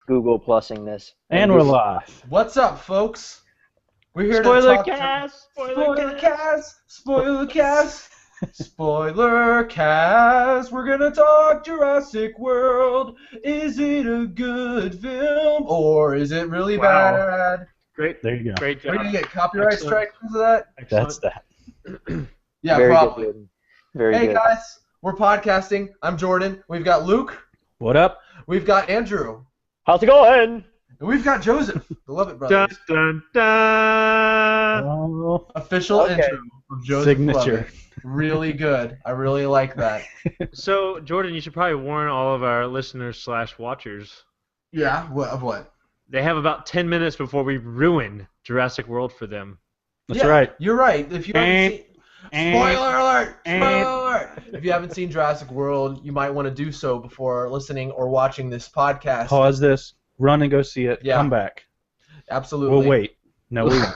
Google Plusing this. And we're live. What's up, folks? We're here to talk... SpoilerCast! SpoilerCast! SpoilerCast! We're gonna talk Jurassic World. Is it a good film, or is it really bad? Great. There you go. Great job. Are you gonna get copyright strikes because of that? That's that. Yeah, Very probably. good. Very Hey, good. guys. We're podcasting. I'm Jordan. We've got Luke. What up? We've got Andrew. How's it going? And we've got Joseph, the Love It Dun, Brothers. dun, dun. Oh, Official Okay. intro of Joseph signature. Lovett. Really good. I really like that. So, Jordan, you should probably warn all of our listeners / watchers. Yeah, what? They have about 10 minutes before we ruin Jurassic World for them. That's Yeah, right. You're right. If you haven't seen... Spoiler alert! and- Spoiler alert! If you haven't seen Jurassic World, you might want to do so before listening or watching this podcast. Pause this. Run and go see it. Yeah. Come back. Absolutely. We'll wait. No, we won't.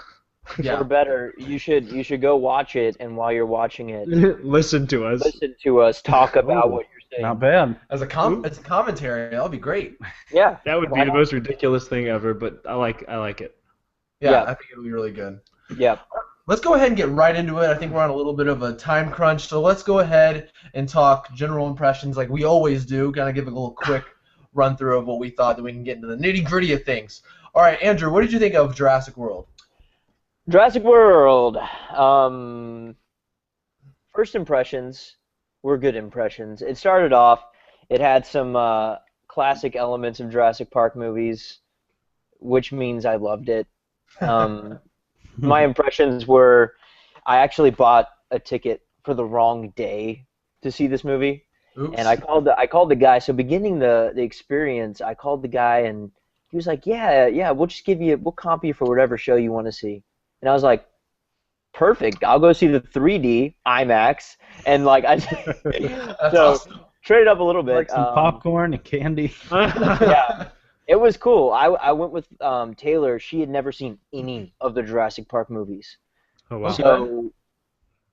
Yeah. Or better, you should go watch it, and while you're watching it, Listen to us. listen to us talk about Ooh, what you're saying. Not bad. As a commentary, that'll be great. Yeah. That would be the most ridiculous thing ever, but I like it. Yeah, Yeah. I think it'll be really good. Yeah. Let's go ahead and get right into it. I think we're on a little bit of a time crunch, so let's go ahead and talk general impressions like we always do. Kind of give a little quick run through of what we thought, then we can get into the nitty gritty of things. All right, Andrew, what did you think of Jurassic World? Jurassic World. First impressions were good impressions. It started off. It had some classic elements of Jurassic Park movies, which means I loved it. My impressions were, I actually bought a ticket for the wrong day to see this movie, Oops. and I called the guy. So beginning the experience, I called the guy, and he was like, "Yeah, we'll comp you for whatever show you want to see." And I was like, "Perfect, I'll go see the 3D IMAX." And like That's so awesome. traded up a little bit. Like some popcorn and candy. Yeah. It was cool. I went with Taylor. She had never seen any of the Jurassic Park movies. Oh, wow. So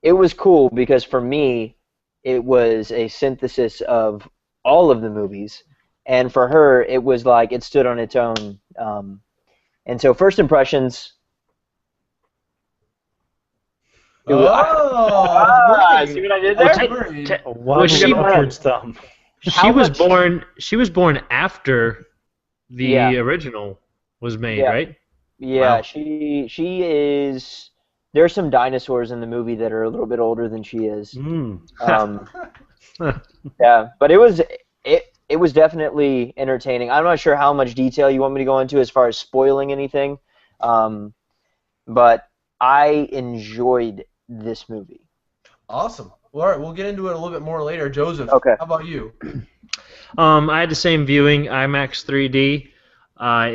it was cool because for me, it was a synthesis of all of the movies. And for her, it was like it stood on its own. And so first impressions... Oh, see what I did there? A wobbly she- upwards thumb. She was born after the Yeah. original was made, Yeah. right? Yeah, Wow. she is... There's some dinosaurs in the movie that are a little bit older than she is. Mm. Yeah, but it was definitely entertaining. I'm not sure how much detail you want me to go into as far as spoiling anything, but I enjoyed this movie. Awesome. Well, all right, we'll get into it a little bit more later. Joseph, Okay. how about you? I had the same viewing, IMAX 3D.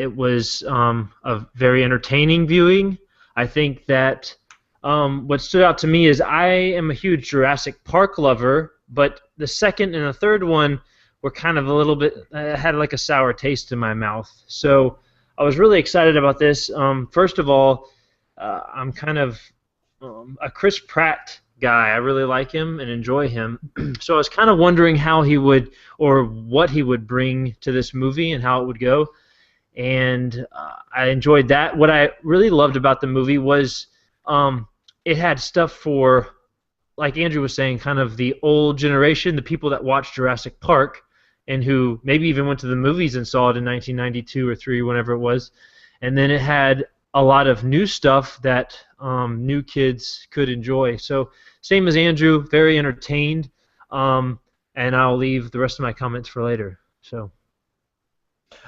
It was a very entertaining viewing. I think that what stood out to me is I am a huge Jurassic Park lover, but the second and the third one were kind of a little bit, had like a sour taste in my mouth. So I was really excited about this. First of all, I'm kind of a Chris Pratt guy. I really like him and enjoy him. So I was kind of wondering how he would, or what he would bring to this movie and how it would go. And I enjoyed that. What I really loved about the movie was it had stuff for, like Andrew was saying, kind of the old generation, the people that watched Jurassic Park and who maybe even went to the movies and saw it in 1992 or 3, whenever it was. And then it had a lot of new stuff that new kids could enjoy. So same as Andrew, very entertained, and I'll leave the rest of my comments for later. So.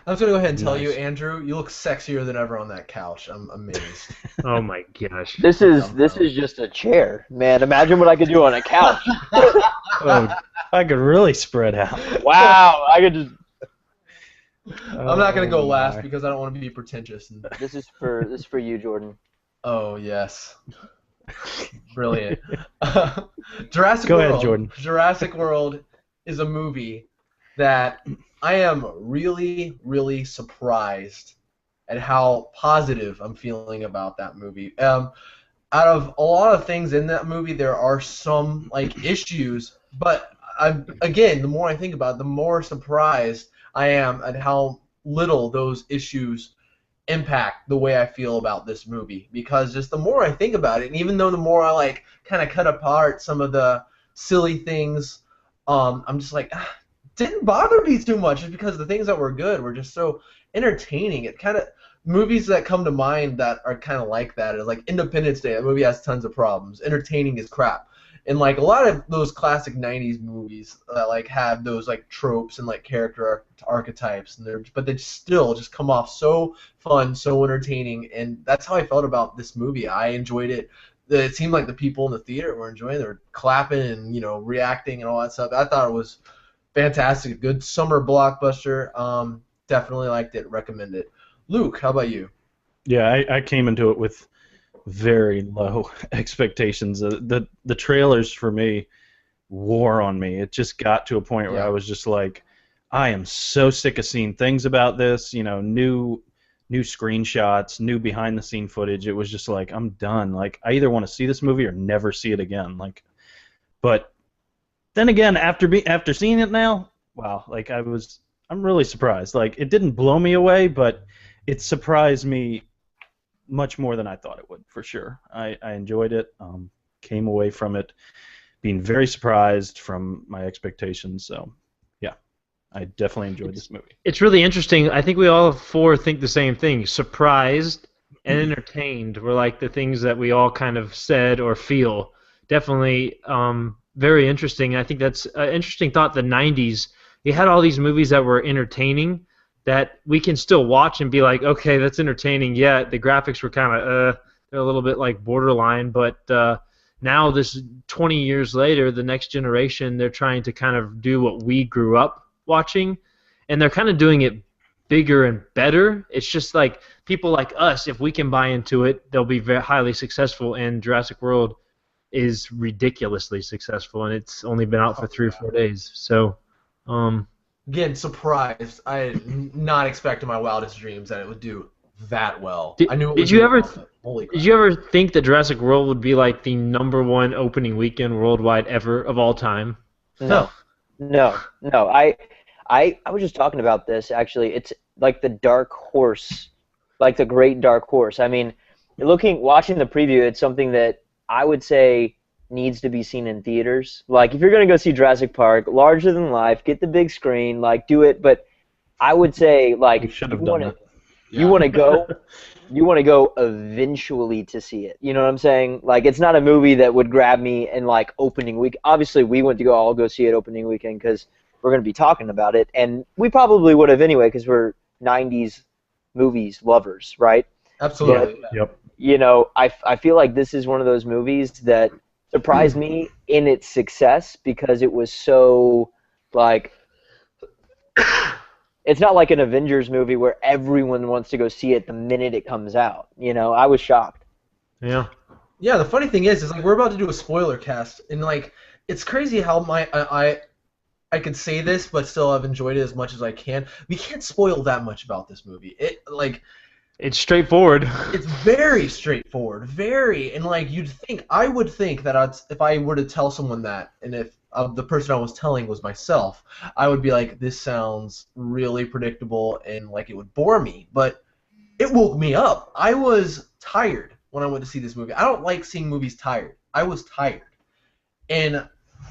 I'm just going to go ahead and tell Nice. you, Andrew, you look sexier than ever on that couch. I'm amazed. Oh my gosh. This is just a chair, man. Imagine what I could do on a couch. Oh, I could really spread out. Wow, I could just. I'm not going to go Oh, last my. because I don't want to be pretentious. This is for you, Jordan. Oh, yes. Brilliant. Jurassic Go World. ahead, Jordan. Jurassic World is a movie that I am really, really surprised at how positive I'm feeling about that movie. Out of a lot of things in that movie, there are some issues, but again, the more I think about it, the more surprised I am at how little those issues impact the way I feel about this movie, because just the more I think about it, and even though the more I like kind of cut apart some of the silly things, I'm just like, didn't bother me too much, just because the things that were good were just so entertaining. It kind of movies that come to mind that are kind of like that is like Independence Day. That movie has tons of problems. Entertaining is crap. And like a lot of those classic '90s movies that like have those like tropes and like character archetypes, and but they still just come off so fun, so entertaining, and that's how I felt about this movie. I enjoyed it. It seemed like the people in the theater were enjoying it. They were clapping and reacting and all that stuff. I thought it was fantastic. Good summer blockbuster. Definitely liked it. Recommend it. Luke, how about you? Yeah, I came into it with very low expectations. The trailers for me wore on me. It just got to a point where I was just like, I am so sick of seeing things about this, new screenshots, new behind the scene footage. It was just like, I'm done. Like, I either want to see this movie or never see it again. Like, but then again, after seeing it now, wow, like I'm really surprised. Like, it didn't blow me away, but it surprised me much more than I thought it would, for sure. I enjoyed it. Came away from it being very surprised from my expectations. So, yeah, I definitely enjoyed this movie. It's really interesting. I think we all four think the same thing. Surprised and entertained were like the things that we all kind of said or feel. Definitely very interesting. I think that's an interesting thought. The 90s, you had all these movies that were entertaining, that we can still watch and be like, okay, that's entertaining. Yeah, the graphics were kind of, they're a little bit like borderline, but now this 20 years later, the next generation, they're trying to kind of do what we grew up watching, and they're kind of doing it bigger and better. It's just like people like us, if we can buy into it, they'll be very highly successful, and Jurassic World is ridiculously successful, and it's only been out for 3 or 4 days. So, Again, surprised. I did not expect in my wildest dreams that it would do that well. Did, I knew it did would you do ever well, but holy crap. did you ever think that Jurassic World would be like the #1 opening weekend worldwide ever of all time? No. I was just talking about this, actually. It's like the dark horse, like the great dark horse. I mean, watching the preview, it's something that I would say needs to be seen in theaters. Like, if you're going to go see Jurassic Park, larger than life, get the big screen, like, do it. But I would say, like, We should have done it. you want to go, eventually to see it. You know what I'm saying? Like, it's not a movie that would grab me in, like, opening week. Obviously, we went to all go see it opening weekend because we're going to be talking about it. And we probably would have anyway because we're 90s movies lovers, right? Absolutely. Yep. I feel like this is one of those movies that surprised me in its success because it was so, like, it's not like an Avengers movie where everyone wants to go see it the minute it comes out. I was shocked. Yeah. Yeah, the funny thing is like we're about to do a spoiler cast, and like it's crazy how I could say this, but still I've enjoyed it as much as I can. We can't spoil that much about this movie. It's straightforward. It's very straightforward, and like I would think that if I were to tell someone that, and if the person I was telling was myself, I would be like, this sounds really predictable and like it would bore me, but it woke me up. I was tired when I went to see this movie. I don't like seeing movies tired. I was tired, and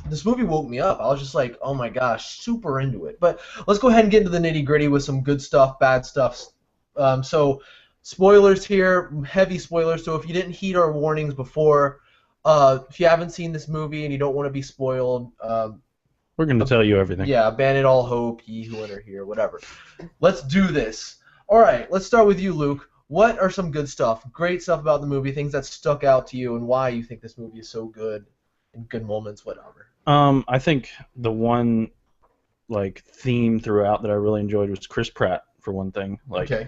this movie woke me up. I was just like, oh my gosh, super into it. But let's go ahead and get into the nitty-gritty with some good stuff, bad stuff. So spoilers here, heavy spoilers. So if you didn't heed our warnings before, if you haven't seen this movie and you don't want to be spoiled, We're going to tell you everything. yeah, abandon all hope, ye who enter here, whatever. Let's do this. All right, let's start with you, Luke. What are some good stuff, great stuff about the movie, things that stuck out to you, and why you think this movie is so good, and good moments, whatever? I think the one theme throughout that I really enjoyed was Chris Pratt, for one thing. Okay.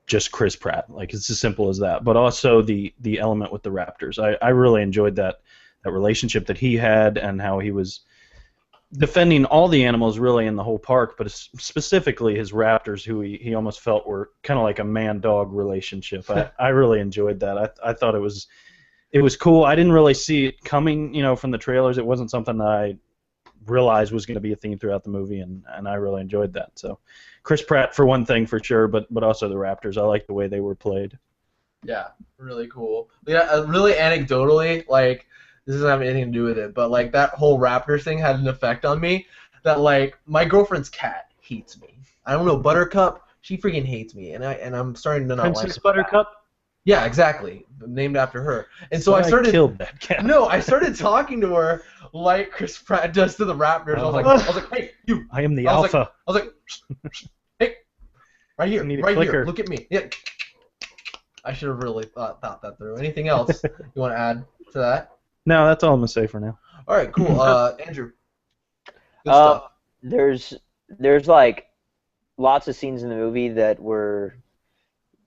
Just Chris Pratt. Like, it's as simple as that. But also the element with the Raptors. I really enjoyed that relationship that he had and how he was defending all the animals really in the whole park, but specifically his Raptors, who he almost felt were kind of like a man-dog relationship. I really enjoyed that. I thought it was cool. I didn't really see it coming, from the trailers. It wasn't something that I realized was going to be a theme throughout the movie, and I really enjoyed that. So Chris Pratt for one thing for sure, but also the Raptors. I like the way they were played. Yeah, really cool. Yeah, really anecdotally, like this doesn't have anything to do with it, but like that whole Raptors thing had an effect on me. That like my girlfriend's cat hates me. I don't know, Buttercup. She freaking hates me, and I'm starting to not like Princess her. Buttercup. Yeah, exactly. Named after her. And so I started. killed that cat. No, I started talking to her like Chris Pratt does to the Raptors. I was like, hey, you. I am the I was alpha. I was like, hey, right here, need a right clicker. here. Look at me. Yeah. I should have really thought that through. Anything else you want to add to that? No, that's all I'm gonna say for now. All right, cool. Andrew. Good stuff. There's like lots of scenes in the movie that were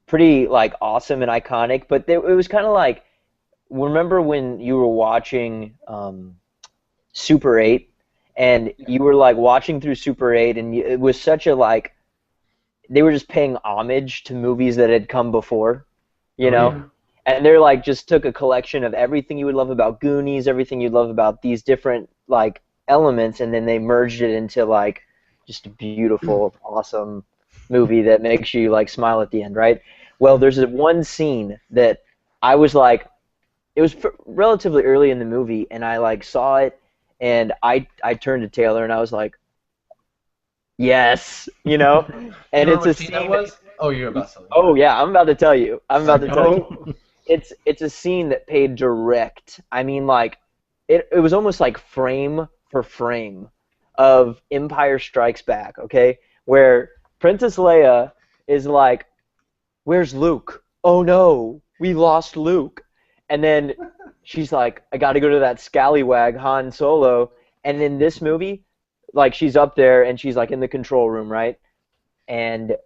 pretty like awesome and iconic, but it was kind of like, remember when you were watching Super 8 and you were like watching through Super 8 and it was such a like, they were just paying homage to movies that had come before, you know? Yeah. And they're like just took a collection of everything you would love about Goonies, everything you'd love about these different like elements, and then they merged it into like just a beautiful, awesome movie that makes you like smile at the end, right? Well, there's one scene that I was like, it was relatively early in the movie, and I like saw it, and I turned to Taylor and I was like, yes, you know, and You it's remember a what scene that scene. was? Oh, you're about to. Oh yeah, I'm about to tell you. I'm about to tell you. It's a scene that paid direct. I mean, like, it was almost like frame for frame of Empire Strikes Back, okay? Where Princess Leia is like, where's Luke? Oh no, we lost Luke. And then she's like, I gotta go to that scallywag Han Solo. And in this movie, like, she's up there and she's like in the control room, right? And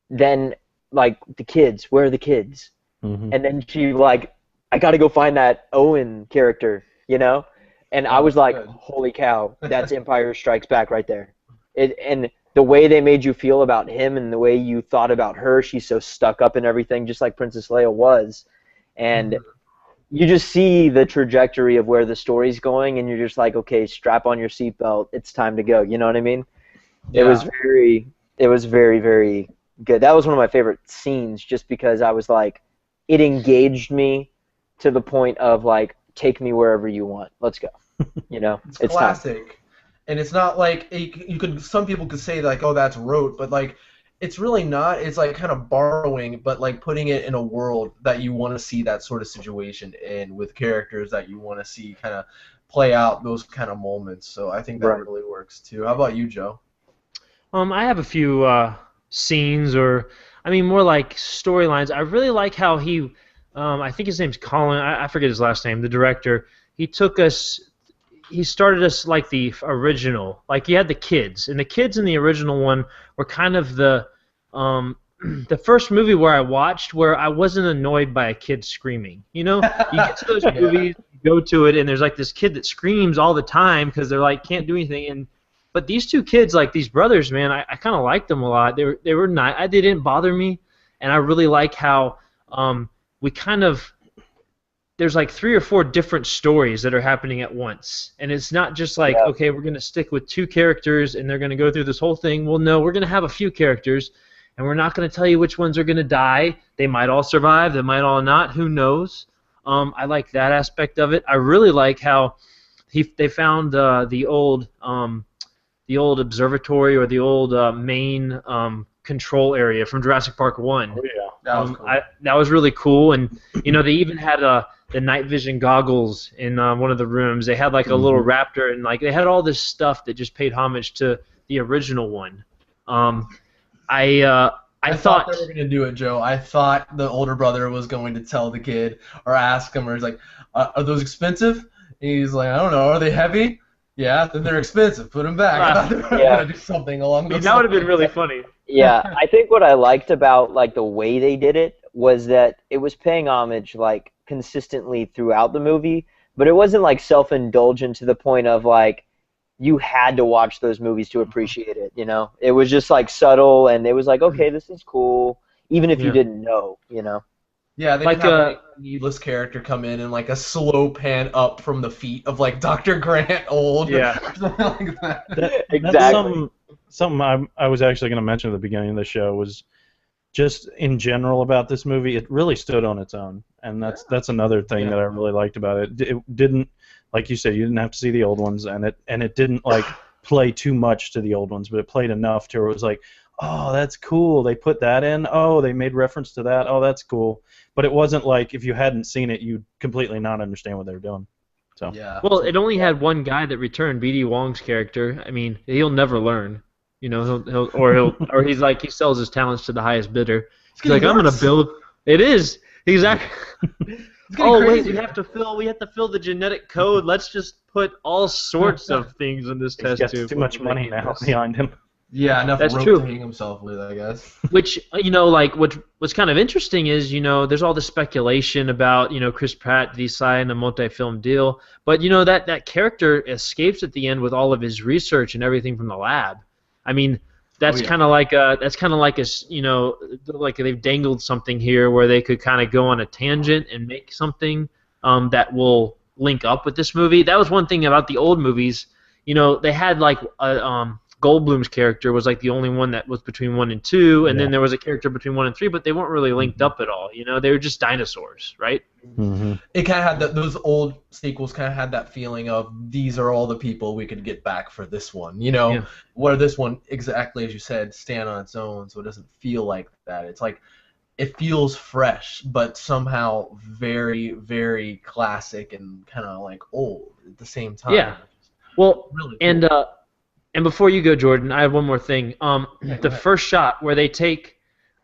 then, like, the kids, where are the kids? Mm-hmm. And then she like, I gotta go find that Owen character, you know? And I was like, good. holy cow, that's Empire Strikes Back right there. And the way they made you feel about him and the way you thought about her, she's so stuck up in everything, just like Princess Leia was. And you just see the trajectory of where the story's going, and you're just like, okay, strap on your seatbelt, it's time to go. You know what I mean? Yeah. It was very, very good. That was one of my favorite scenes, just because I was like, it engaged me to the point of like, take me wherever you want. Let's go. You know, It's classic. time. And it's not like you could. Some people could say like, oh, that's rote, but like, it's really not. It's like kind of borrowing, but like putting it in a world that you want to see that sort of situation in, with characters that you want to see kind of play out those kind of moments. So I think that Right. really works too. How about you, Joe? I have a few scenes, or I mean, more like storylines. I really like how he, I think his name's Colin. I forget his last name. The director. He started us like the original. Like, you had the kids, and the kids in the original one were kind of the first movie where I watched where I wasn't annoyed by a kid screaming. You know, you get to those movies, you go to it, and there's like this kid that screams all the time because they're like can't do anything. But these two kids, like these brothers, man, I kind of liked them a lot. They were not. They didn't bother me, and I really like how we kind of. There's like 3 or 4 different stories that are happening at once. And it's not just like, okay, we're going to stick with 2 characters and they're going to go through this whole thing. Well, no, we're going to have a few characters, and we're not going to tell you which ones are going to die. They might all survive. They might all not. Who knows? I like that aspect of it. I really like how they found the old observatory, or the old main control area from Jurassic Park 1. Oh, yeah. That was cool. That was really cool. And, you know, they even had the night vision goggles in one of the rooms. They had like a little raptor, and like they had all this stuff that just paid homage to the original one. I thought they were going to do it, Joe. I thought the older brother was going to tell the kid or ask him, or he's like, are those expensive? And he's like, I don't know. Are they heavy? Yeah, then they're expensive. Put them back. I thought they were going to do something along those lines. that would have been really funny. Yeah, I think what I liked about like the way they did it was that it was paying homage like consistently throughout the movie, but it wasn't like self-indulgent to the point of like you had to watch those movies to appreciate it, you know? It was just like subtle, and it was like, okay, this is cool, even if you didn't know, you know? Yeah, they Like didn't have like a needless character come in and like a slow pan up from the feet of like Dr. Grant old Yeah. or something like that. That's Exactly. something I was actually going to mention at the beginning of the show was just in general about this movie. It really stood on its own, and that's another thing that I really liked about it. It didn't, like you said, you didn't have to see the old ones, and it didn't like play too much to the old ones, but it played enough to where it was like, oh, that's cool. They put that in. Oh, they made reference to that. Oh, that's cool. But it wasn't like if you hadn't seen it, you'd completely not understand what they were doing. So Yeah. Well, it only had one guy that returned, BD Wong's character. I mean, he'll never learn. You know, or he's like he sells his talents to the highest bidder. He's like, I'm gonna build. It is exactly. Oh wait, we have to fill the genetic code. Let's just put all sorts of things in this he's test got tube. too much money now behind him. Yeah, enough That's rope true. to hang himself with, I guess. Which like what's kind of interesting is there's all the speculation about Chris Pratt, did he sign a multi-film deal, but that character escapes at the end with all of his research and everything from the lab. I mean, that's kind of like like they've dangled something here where they could kind of go on a tangent and make something that will link up with this movie. That was one thing about the old movies. They had like Goldblum's character was like the only one that was between 1 and 2, and then there was a character between 1 and 3, but they weren't really linked up at all. They were just dinosaurs, right? Mm-hmm. It kind of had those old sequels kind of had that feeling of these are all the people we could get back for this one. Where this one, exactly as you said, stand on its own, so it doesn't feel like that. It's like it feels fresh, but somehow very, very classic and kind of like old at the same time. Yeah. Well, really cool. And before you go, Jordan, I have one more thing. The first shot where they take,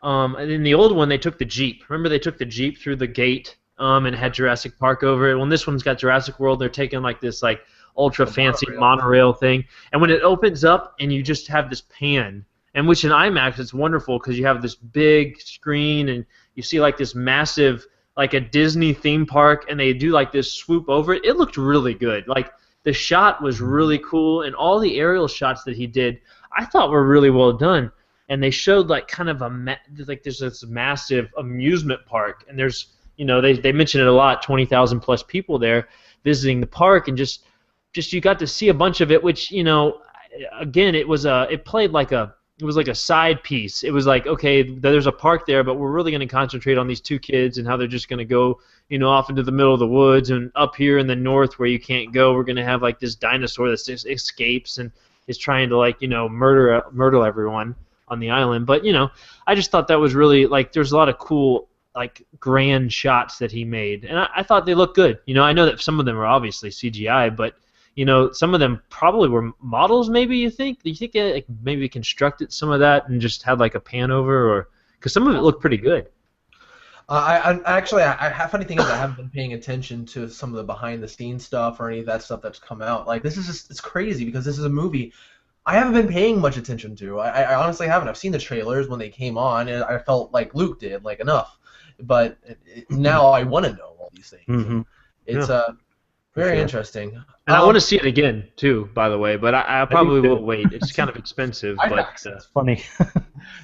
in the old one they took the Jeep. Remember they took the Jeep through the gate and had Jurassic Park over it. When this one's got Jurassic World, they're taking like this like ultra fancy monorail thing. And when it opens up and you just have this pan, and which in IMAX it's wonderful because you have this big screen and you see like this massive like a Disney theme park, and they do like this swoop over it. It looked really good. Like the shot was really cool, and all the aerial shots that he did, I thought were really well done. And they showed like kind of there's this massive amusement park, and there's they mention it a lot, 20,000 plus people there visiting the park, and just you got to see a bunch of it, which again it was like a side piece. It was like, okay, there's a park there, but we're really going to concentrate on these two kids and how they're just going to go, off into the middle of the woods, and up here in the north where you can't go, we're going to have like this dinosaur that just escapes and is trying to like, murder everyone on the island. But, I just thought that was really like there's a lot of cool like grand shots that he made, and I thought they looked good. I know that some of them are obviously CGI, but some of them probably were models. Maybe you think they like maybe constructed some of that and just had like a pan over, or because some of it looked pretty good. Funny thing is I haven't been paying attention to some of the behind the scenes stuff or any of that stuff that's come out. Like this is just it's crazy because this is a movie I haven't been paying much attention to. I honestly haven't. I've seen the trailers when they came on, and I felt like Luke did, like enough. But now I want to know all these things. Mm-hmm. It's very interesting. And I want to see it again too, by the way. But I probably will wait. It's kind of expensive. But it's funny.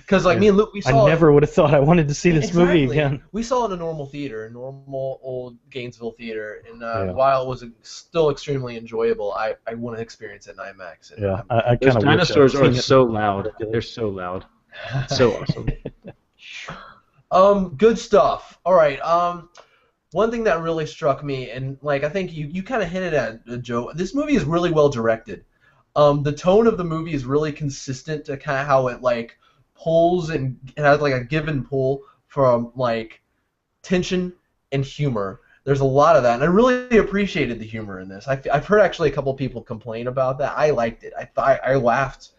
Because like me and Luke, we saw. I never would have thought I wanted to see this movie again. We saw it in a normal theater, a normal old Gainesville theater, and while it was still extremely enjoyable, I want to experience it in IMAX. And yeah, I those dinosaurs are so loud. They're so loud. So awesome. Good stuff. All right. One thing that really struck me, and like I think you kind of hinted at, Joe, this movie is really well directed. The tone of the movie is really consistent to kind of how it like pulls and it has like a give and pull from like tension and humor. There's a lot of that, and I really appreciated the humor in this. I've heard actually a couple people complain about that. I liked it. I laughed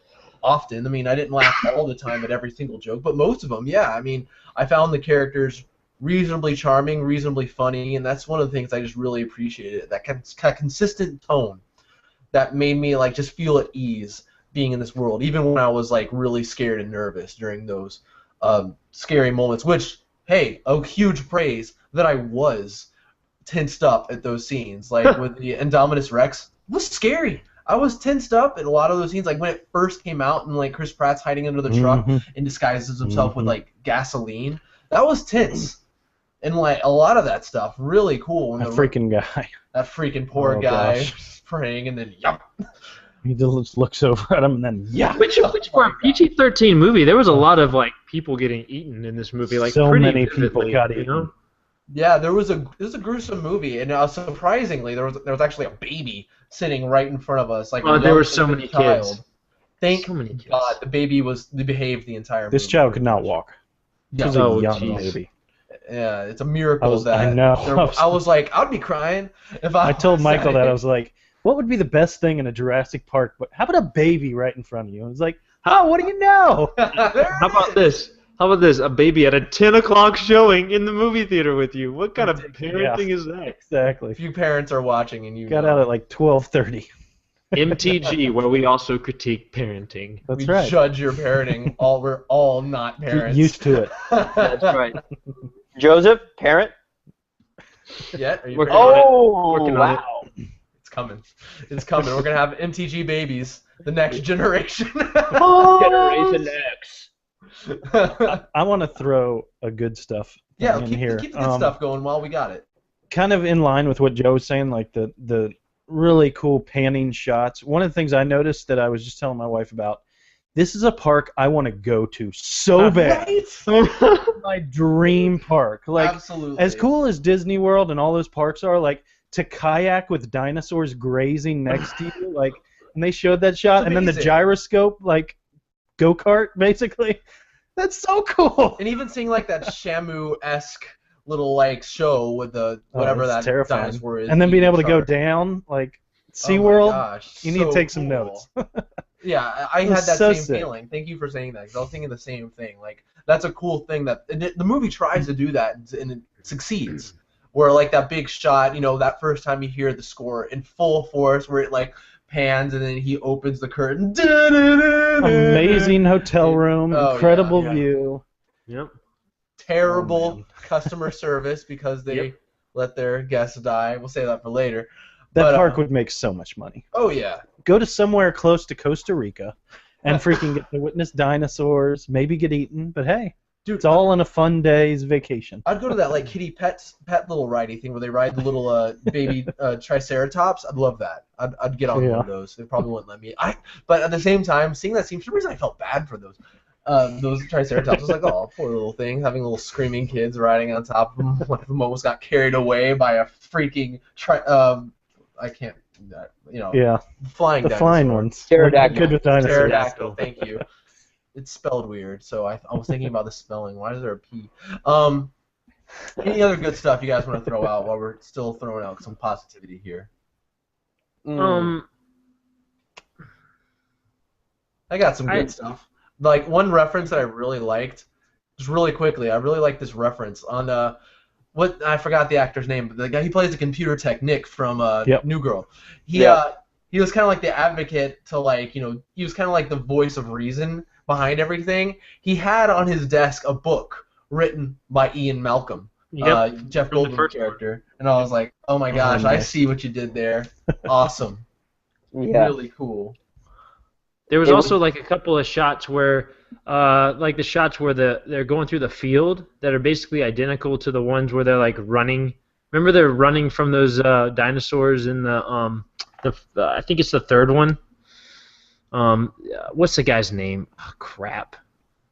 often. I mean, I didn't laugh all the time at every single joke, but most of them, yeah. I mean, I found the characters reasonably charming, reasonably funny, and that's one of the things I just really appreciated. That kind of consistent tone that made me like just feel at ease being in this world, even when I was like really scared and nervous during those scary moments. Which, hey, a huge praise that I was tensed up at those scenes, like with the Indominus Rex. It was scary. I was tensed up at a lot of those scenes, like when it first came out and like Chris Pratt's hiding under the truck and disguises himself with like gasoline. That was tense. and like a lot of that stuff really cool. When That freaking guy. that freaking poor Oh, guy gosh. praying and then yup. He just looks over at him and then yeah. Which for a PG-13 movie, there was a lot of like people getting eaten in this movie, like So pretty many people vividly, got you eaten. know? Yeah, it was a gruesome movie, and surprisingly, there was actually a baby sitting right in front of us, like a There were young so infant many child. kids. Thank So many kids. God, the baby behaved the entire movie. This child could not walk. Yeah, This was Oh, a young jeez. baby. yeah, it's a miracle I know. I was like, I'd be crying if I. I told was Michael that. I saying- was like, what would be the best thing in a Jurassic Park? But how about a baby right in front of you? I was like, oh, what do you know? There How it about is. this? How about this? A baby at a 10 o'clock showing in the movie theater with you. What kind of parenting is that? Exactly. If you parents are watching and you Got know, out at like 12:30. MTG, where we also critique parenting. That's we right. judge your parenting. We're all not Get parents. used to it. That's right. Joseph, parent. Yet? Are you Working parent? on it. Oh, Working on it. wow. It's coming. It's coming. We're gonna have MTG babies, the next generation. Generation X. I want to throw a good stuff Yeah, in keep here. the good stuff going while we got it. Kind of in line with what Joe was saying, like the really cool panning shots. One of the things I noticed that I was just telling my wife about, this is a park I want to go to so bad. Right? My dream park. Like, Absolutely. as cool as Disney World and all those parks are, like, to kayak with dinosaurs grazing next to you, like, and they showed that shot, It's and then the amazing. gyroscope, like, go-kart, basically. That's so cool. And even seeing like that Shamu-esque little like show with the whatever it's that terrifying. dinosaur is. And then being able to go shark. down, like, Oh my SeaWorld, gosh, you need to so take some cool. notes. Yeah, I It was had that so same sick. feeling. Thank you for saying that, because I was thinking the same thing. Like, that's a cool thing that and the movie tries to do that, and it succeeds. Where, like, that big shot, you know, that first time you hear the score in full force, where it, like, pans, and then he opens the curtain. Amazing hotel room, Oh, incredible yeah. view. Yep. Terrible Oh, man. customer service because they Yep. let their guests die. We'll say that for later. That But, park would make so much money. Oh, yeah. Go to somewhere close to Costa Rica and freaking get to witness dinosaurs, maybe get eaten, but hey, Dude, it's all in a fun day's vacation. I'd go to that like kitty pet little ridey thing where they ride the little baby triceratops. I'd love that. I'd get on one Yeah. of those. They probably wouldn't let me. But at the same time, seeing that scene, for some reason I felt bad for those triceratops. I was like, oh, poor little thing, having little screaming kids riding on top of them. One of them almost got carried away by a freaking I can't, Yeah, flying the dinosaur. flying ones. Pterodactyl. Good with dinosaurs. Pterodactyl. Thank you. It's spelled weird, so I was thinking about the spelling. Why is there a P? Any other good stuff you guys want to throw out while we're still throwing out some positivity here? I got some good stuff. Like one reference that I really liked, just really quickly. I really like this reference on what I forgot the actor's name, but the guy he plays the computer tech, Nick from Yep. New Girl. He Yep. he was kind of like the advocate to like he was kind of like the voice of reason behind everything. He had on his desk a book written by Ian Malcolm, Yep. Jeff From the Goldblum first character, and I was like, oh my gosh, I nice. see what you did there. Awesome, Yeah. really cool. There was It also like a couple of shots where, like the shots where they're going through the field that are basically identical to the ones where they're like running. Remember they're running from those dinosaurs in the I think it's the third one. What's the guy's name? Oh, crap.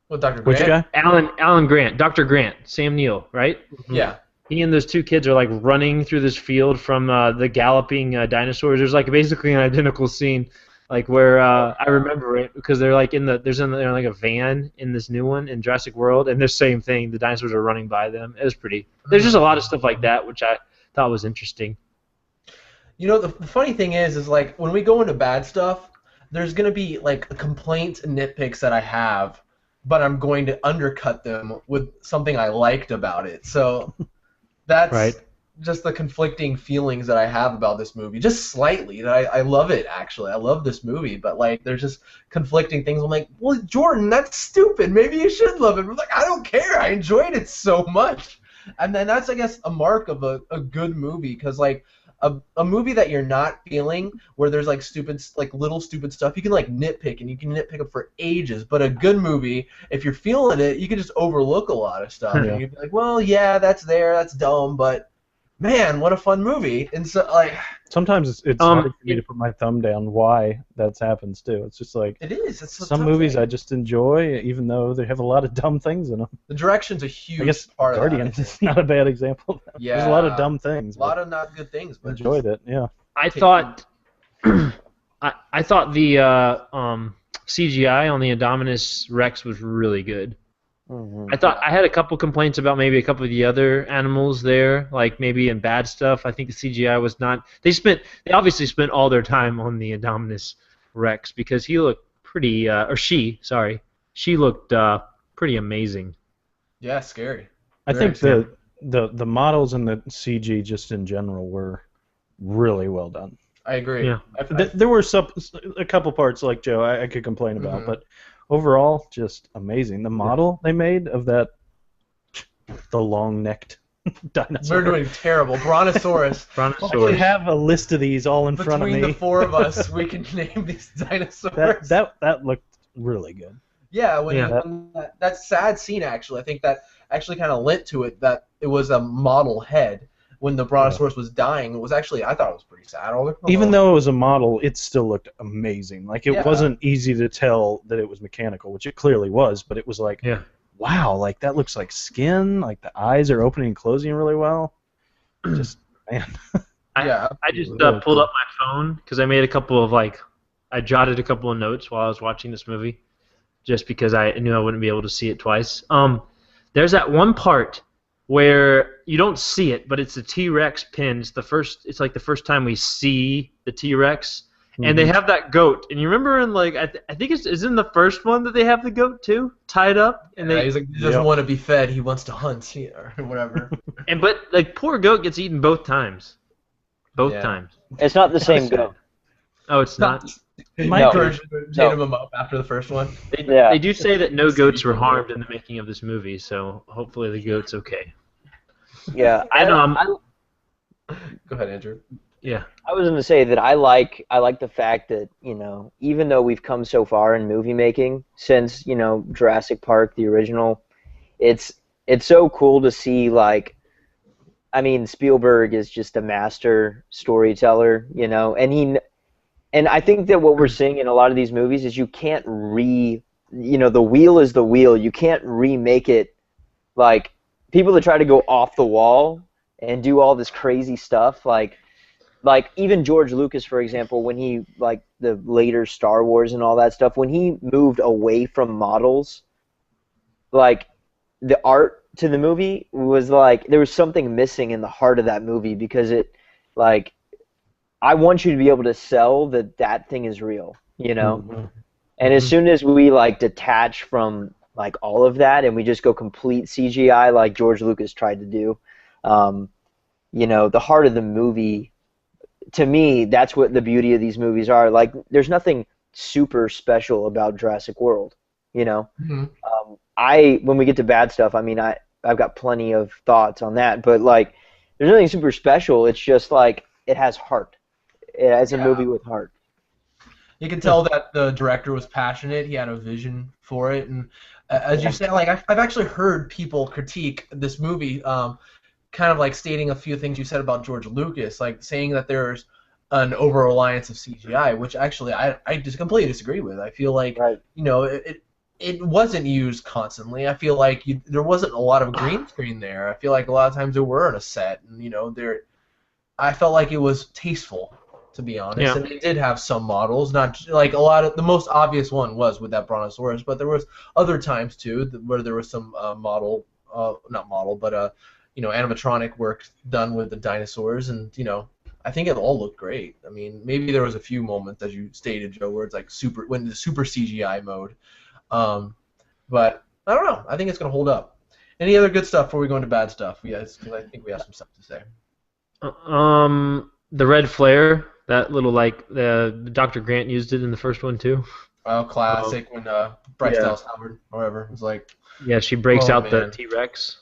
What, Dr. Which Grant? guy? Alan Grant, Dr. Grant, Sam Neill, right? Yeah. He and those two kids are like running through this field from the galloping dinosaurs. There's like basically an identical scene, like where I remember it because they're like they're like a van in this new one in Jurassic World, and the same thing. The dinosaurs are running by them. It was pretty. There's just a lot of stuff like that which I thought was interesting. You know, the funny thing is like when we go into bad stuff, there's gonna be like complaints and nitpicks that I have, but I'm going to undercut them with something I liked about it. So that's Right. just the conflicting feelings that I have about this movie. Just slightly. That I love it, actually. I love this movie, but like there's just conflicting things. I'm like, well, Jordan, that's stupid. Maybe you should love it. But like, I don't care. I enjoyed it so much. And then that's, I guess, a mark of a good movie, because like a movie that you're not feeling, where there's like stupid, like little stupid stuff, you can like nitpick, and you can nitpick it for ages. But a good movie, if you're feeling it, you can just overlook a lot of stuff, and you'd be like, well, yeah, that's dumb, but man, what a fun movie. And so like sometimes it's hard for me to put my thumb down why that happens too. It's just like it is. It's some movies I just enjoy, even though they have a lot of dumb things in them. The direction's a huge I guess part of Guardians is not a bad example. Yeah, there's a lot of dumb things. A lot of not good things, but enjoyed it. Yeah. I thought I thought the CGI on the Indominus Rex was really good. Mm-hmm. I thought I had a couple complaints about maybe a couple of the other animals there, like maybe in bad stuff. I think the CGI was not. They obviously spent all their time on the Indominus Rex because he looked pretty, she looked pretty amazing. Yeah, scary. I think the models and the CG just in general were really well done. I agree. Yeah. There were a couple parts like Joe I could complain about, but overall, just amazing. The model they made of the long-necked dinosaur. We're doing terrible. Brontosaurus. I have a list of these all in front of me. Between the four of us, we can name these dinosaurs. That looked really good. Yeah, when that sad scene, actually, I think that actually kind of lent to it that it was a model head. When the Brontosaurus was dying, it was actually, I thought it was pretty sad. Even though it was a model, it still looked amazing. Like, it wasn't easy to tell that it was mechanical, which it clearly was, but it was like, wow, like, that looks like skin. Like, the eyes are opening and closing really well. Just, man. I just pulled up my phone because I made a couple of, I jotted a couple of notes while I was watching this movie just because I knew I wouldn't be able to see it twice. There's that one part where you don't see it, but it's the T-Rex pins. It's like the first time we see the T-Rex, and they have that goat. And you remember in I think it's in the first one that they have the goat too, tied up. And he's like, he doesn't want to be fed. He wants to hunt or whatever. But poor goat gets eaten both times. Both times. It's not the same goat. Oh, it's not. Mike dated him up after the first one. They do say that no goats were harmed in the making of this movie, so hopefully the goat's okay. Yeah, Go ahead, Andrew. Yeah, I was going to say that I like the fact that, even though we've come so far in movie making since, Jurassic Park, the original, it's so cool to see, Spielberg is just a master storyteller, and I think that what we're seeing in a lot of these movies is you can't the wheel is the wheel. You can't remake it. Like, people that try to go off the wall and do all this crazy stuff, like even George Lucas, for example, when he, the later Star Wars and all that stuff, when he moved away from models, the art to the movie was there was something missing in the heart of that movie because it, I want you to be able to sell that thing is real, And as soon as we detach from all of that and we just go complete CGI like George Lucas tried to do, the heart of the movie, to me, that's what the beauty of these movies are. There's nothing super special about Jurassic World, when we get to bad stuff, I've got plenty of thoughts on that, but there's nothing super special. It's just it has heart. It has a movie with heart. You can tell that the director was passionate. He had a vision for it, and as you said, I've actually heard people critique this movie, kind of stating a few things you said about George Lucas, saying that there's an over-reliance of CGI, which actually I just completely disagree with. I feel it wasn't used constantly. I feel there wasn't a lot of green screen there. I feel a lot of times there were on a set, and I felt like it was tasteful, to be honest. Yeah. And they did have some models, not a lot of the most obvious one was with that Brontosaurus, but there was other times too where there was some animatronic work done with the dinosaurs, and I think it all looked great. Maybe there was a few moments, as you stated, Joe, where it's super CGI mode, but I don't know. I think it's gonna hold up. Any other good stuff before we go into bad stuff? Yes, because I think we have some stuff to say. The red flare, that little the Dr. Grant used it in the first one too. Oh, classic when Bryce Dallas Howard or whatever was yeah, she breaks out the T-Rex.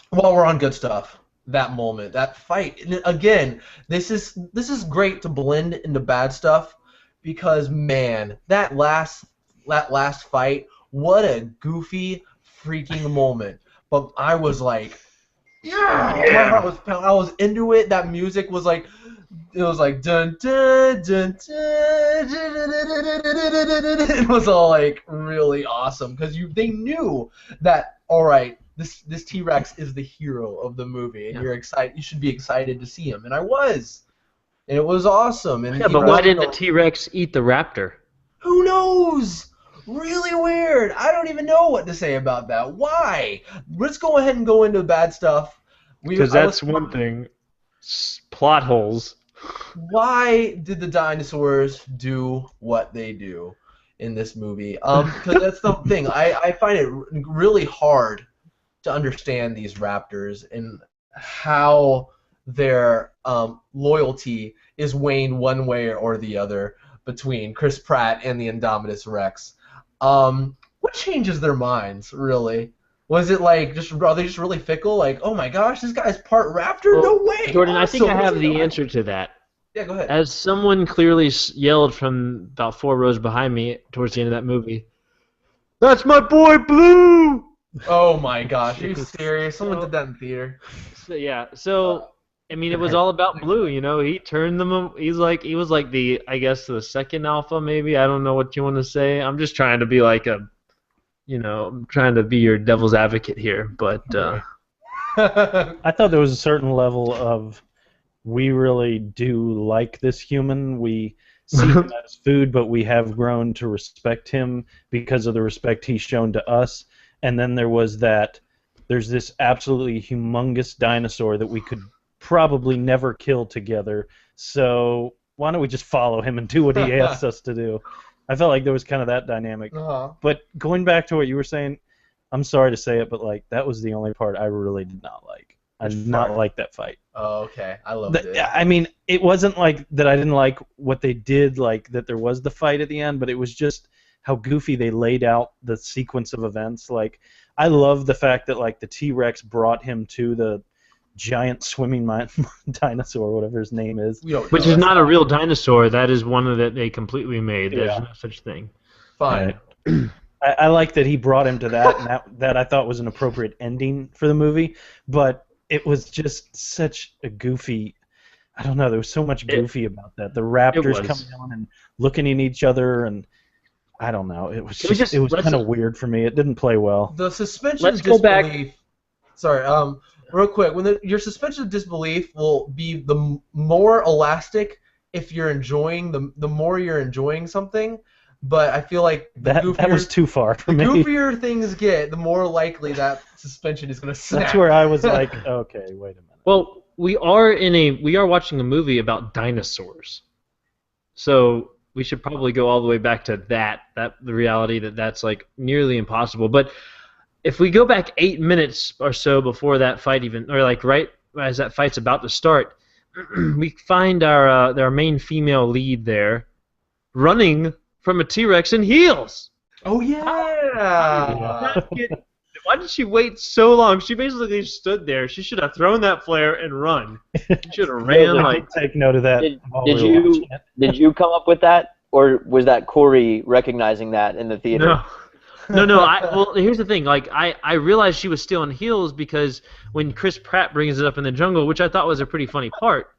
While we're on good stuff, that moment, that fight. And again, this is great to blend into bad stuff because man, that last fight, what a goofy freaking moment. But I was like, yeah, my heart was pounding. I was into it. That music was like, it was like dun dun dun dun, dun, dun, dun, dun, dun, dun, dun. It was all like really awesome because they knew that, all right, this T-Rex is the hero of the movie, and you're excited. You should be excited to see him, and I was, and it was awesome. And yeah, but why didn't the T-Rex eat the raptor? Who knows? Really weird. I don't even know what to say about that. Why? Let's go ahead and go into bad stuff. Because that's one thing. Plot holes. Why did the dinosaurs do what they do in this movie? Because that's the thing. I find it really hard to understand these raptors and how their loyalty is weighing one way or the other between Chris Pratt and the Indominus Rex. What changes their minds, really? Was it like are they just really fickle? Like, oh my gosh, this guy's part raptor? No way! Jordan, awesome. I think I have the answer to that. Yeah, go ahead. As someone clearly yelled from about 4 rows behind me towards the end of that movie, "That's my boy Blue!" Oh my gosh, are you serious? Someone did that in theater. So I mean, it was all about Blue. You know, he turned them. He was like the, I guess, the second alpha, maybe. I don't know what you want to say. I'm just trying to be like I'm trying to be your devil's advocate here, but. I thought there was a certain level of, we really do like this human. We see him as food, but we have grown to respect him because of the respect he's shown to us. And then there's this absolutely humongous dinosaur that we could probably never kill together, so why don't we just follow him and do what he asks us to do? I felt like there was kind of that dynamic. But going back to what you were saying, I'm sorry to say it, but like that was the only part I really did not like. I did not like that fight. Oh, okay. I loved it. I mean, it wasn't like that I didn't like what they did, like that there was the fight at the end, but it was just how goofy they laid out the sequence of events. Like, I love the fact that like the T-Rex brought him to the giant swimming dinosaur, whatever his name is. Which is not a real dinosaur. That is one that they completely made. There's no such thing. Fine. I like that he brought him to that, and that I thought was an appropriate ending for the movie, but it was just such a goofy... I don't know, there was so much goofy about that. The raptors coming on and looking at each other, and I don't know. It was kind of weird for me. It didn't play well. The suspension of disbelief... Sorry, real quick. Your suspension of disbelief will be the more elastic if you're enjoying... The more you're enjoying something, but I feel like that was too far for me. The goofier things get, the more likely that suspension is going to snap. That's where I was like, okay, wait a minute. Well, we are watching a movie about dinosaurs, so we should probably go all the way back to the reality that's like nearly impossible. But if we go back 8 minutes or so before that fight or like right as that fight's about to start, we find our main female lead there running from a T-Rex in heels. Oh yeah. Why did she wait so long? She basically stood there. She should have thrown that flare and run. She should have ran Take note of that. Did you come up with that, or was that Corey recognizing that in the theater? No. Well, here's the thing. Like, I realized she was still in heels because when Chris Pratt brings it up in the jungle, which I thought was a pretty funny part,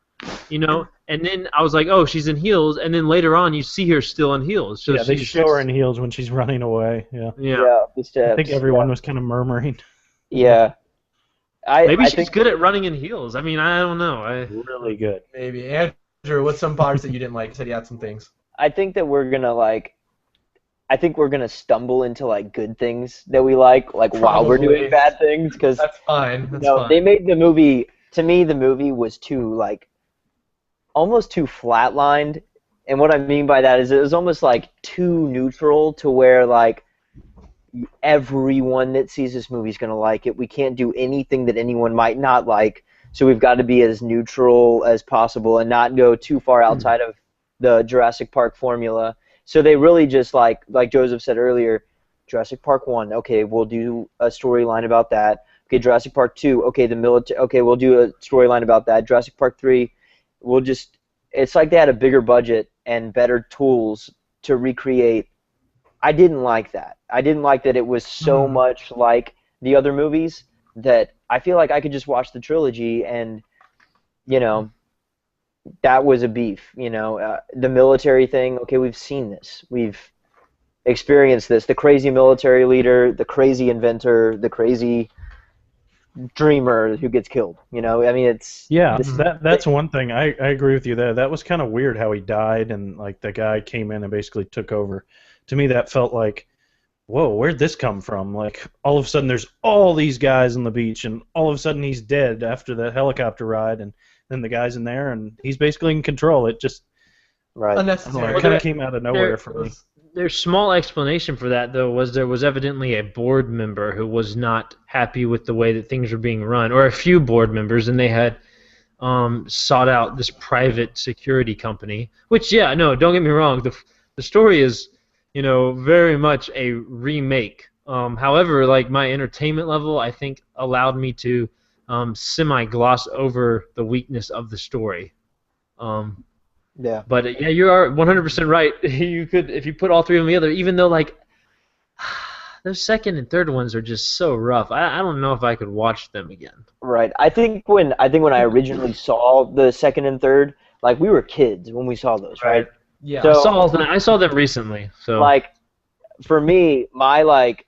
and then I was like, oh, she's in heels, and then later on you see her still in heels. So they show her in heels when she's running away. Yeah. I think everyone was kind of murmuring. Yeah. Maybe she's good at running in heels. I mean, I don't know. Really good. Maybe. Andrew, what's some parts that you didn't like? You said you had some things. I think that we're gonna stumble into like good things that we like while we're doing bad things, because that's fine. They made the movie. To me, the movie was too almost too flatlined, and what I mean by that is it was almost like too neutral to where like everyone that sees this movie is gonna like it. We can't do anything that anyone might not like, so we've got to be as neutral as possible and not go too far outside of the Jurassic Park formula. So they really just like Joseph said earlier, Jurassic Park 1, okay, we'll do a storyline about that. Okay, Jurassic Park 2. Okay, the military. Okay, we'll do a storyline about that. Jurassic Park 3. We'll just. It's like they had a bigger budget and better tools to recreate. I didn't like that. I didn't like that it was so much like the other movies that I feel like I could just watch the trilogy and, you know, that was a beef. The military thing. Okay, we've seen this. We've experienced this. The crazy military leader, the crazy inventor, the crazy dreamer who gets killed. I mean, that's one thing. I agree with you there. That was kind of weird how he died and like the guy came in and basically took over. To me, that felt like, whoa, where'd this come from? Like all of a sudden, there's all these guys on the beach, and all of a sudden he's dead after the helicopter ride, and then the guy's in there, and he's basically in control. It just unnecessary. It kind of came out of nowhere for me. Their small explanation for that, though, was there was evidently a board member who was not happy with the way that things were being run, or a few board members, and they had sought out this private security company. Which, yeah, no, don't get me wrong, the story is, very much a remake. However, like my entertainment level, I think allowed me to semi-gloss over the weakness of the story. Yeah. But yeah, you are 100% right. You could, if you put all three of them together, even though like those second and third ones are just so rough. I don't know if I could watch them again. Right. I think when I originally saw the second and third, like we were kids when we saw those, right? Yeah. So, I saw them recently. So like, for me, my like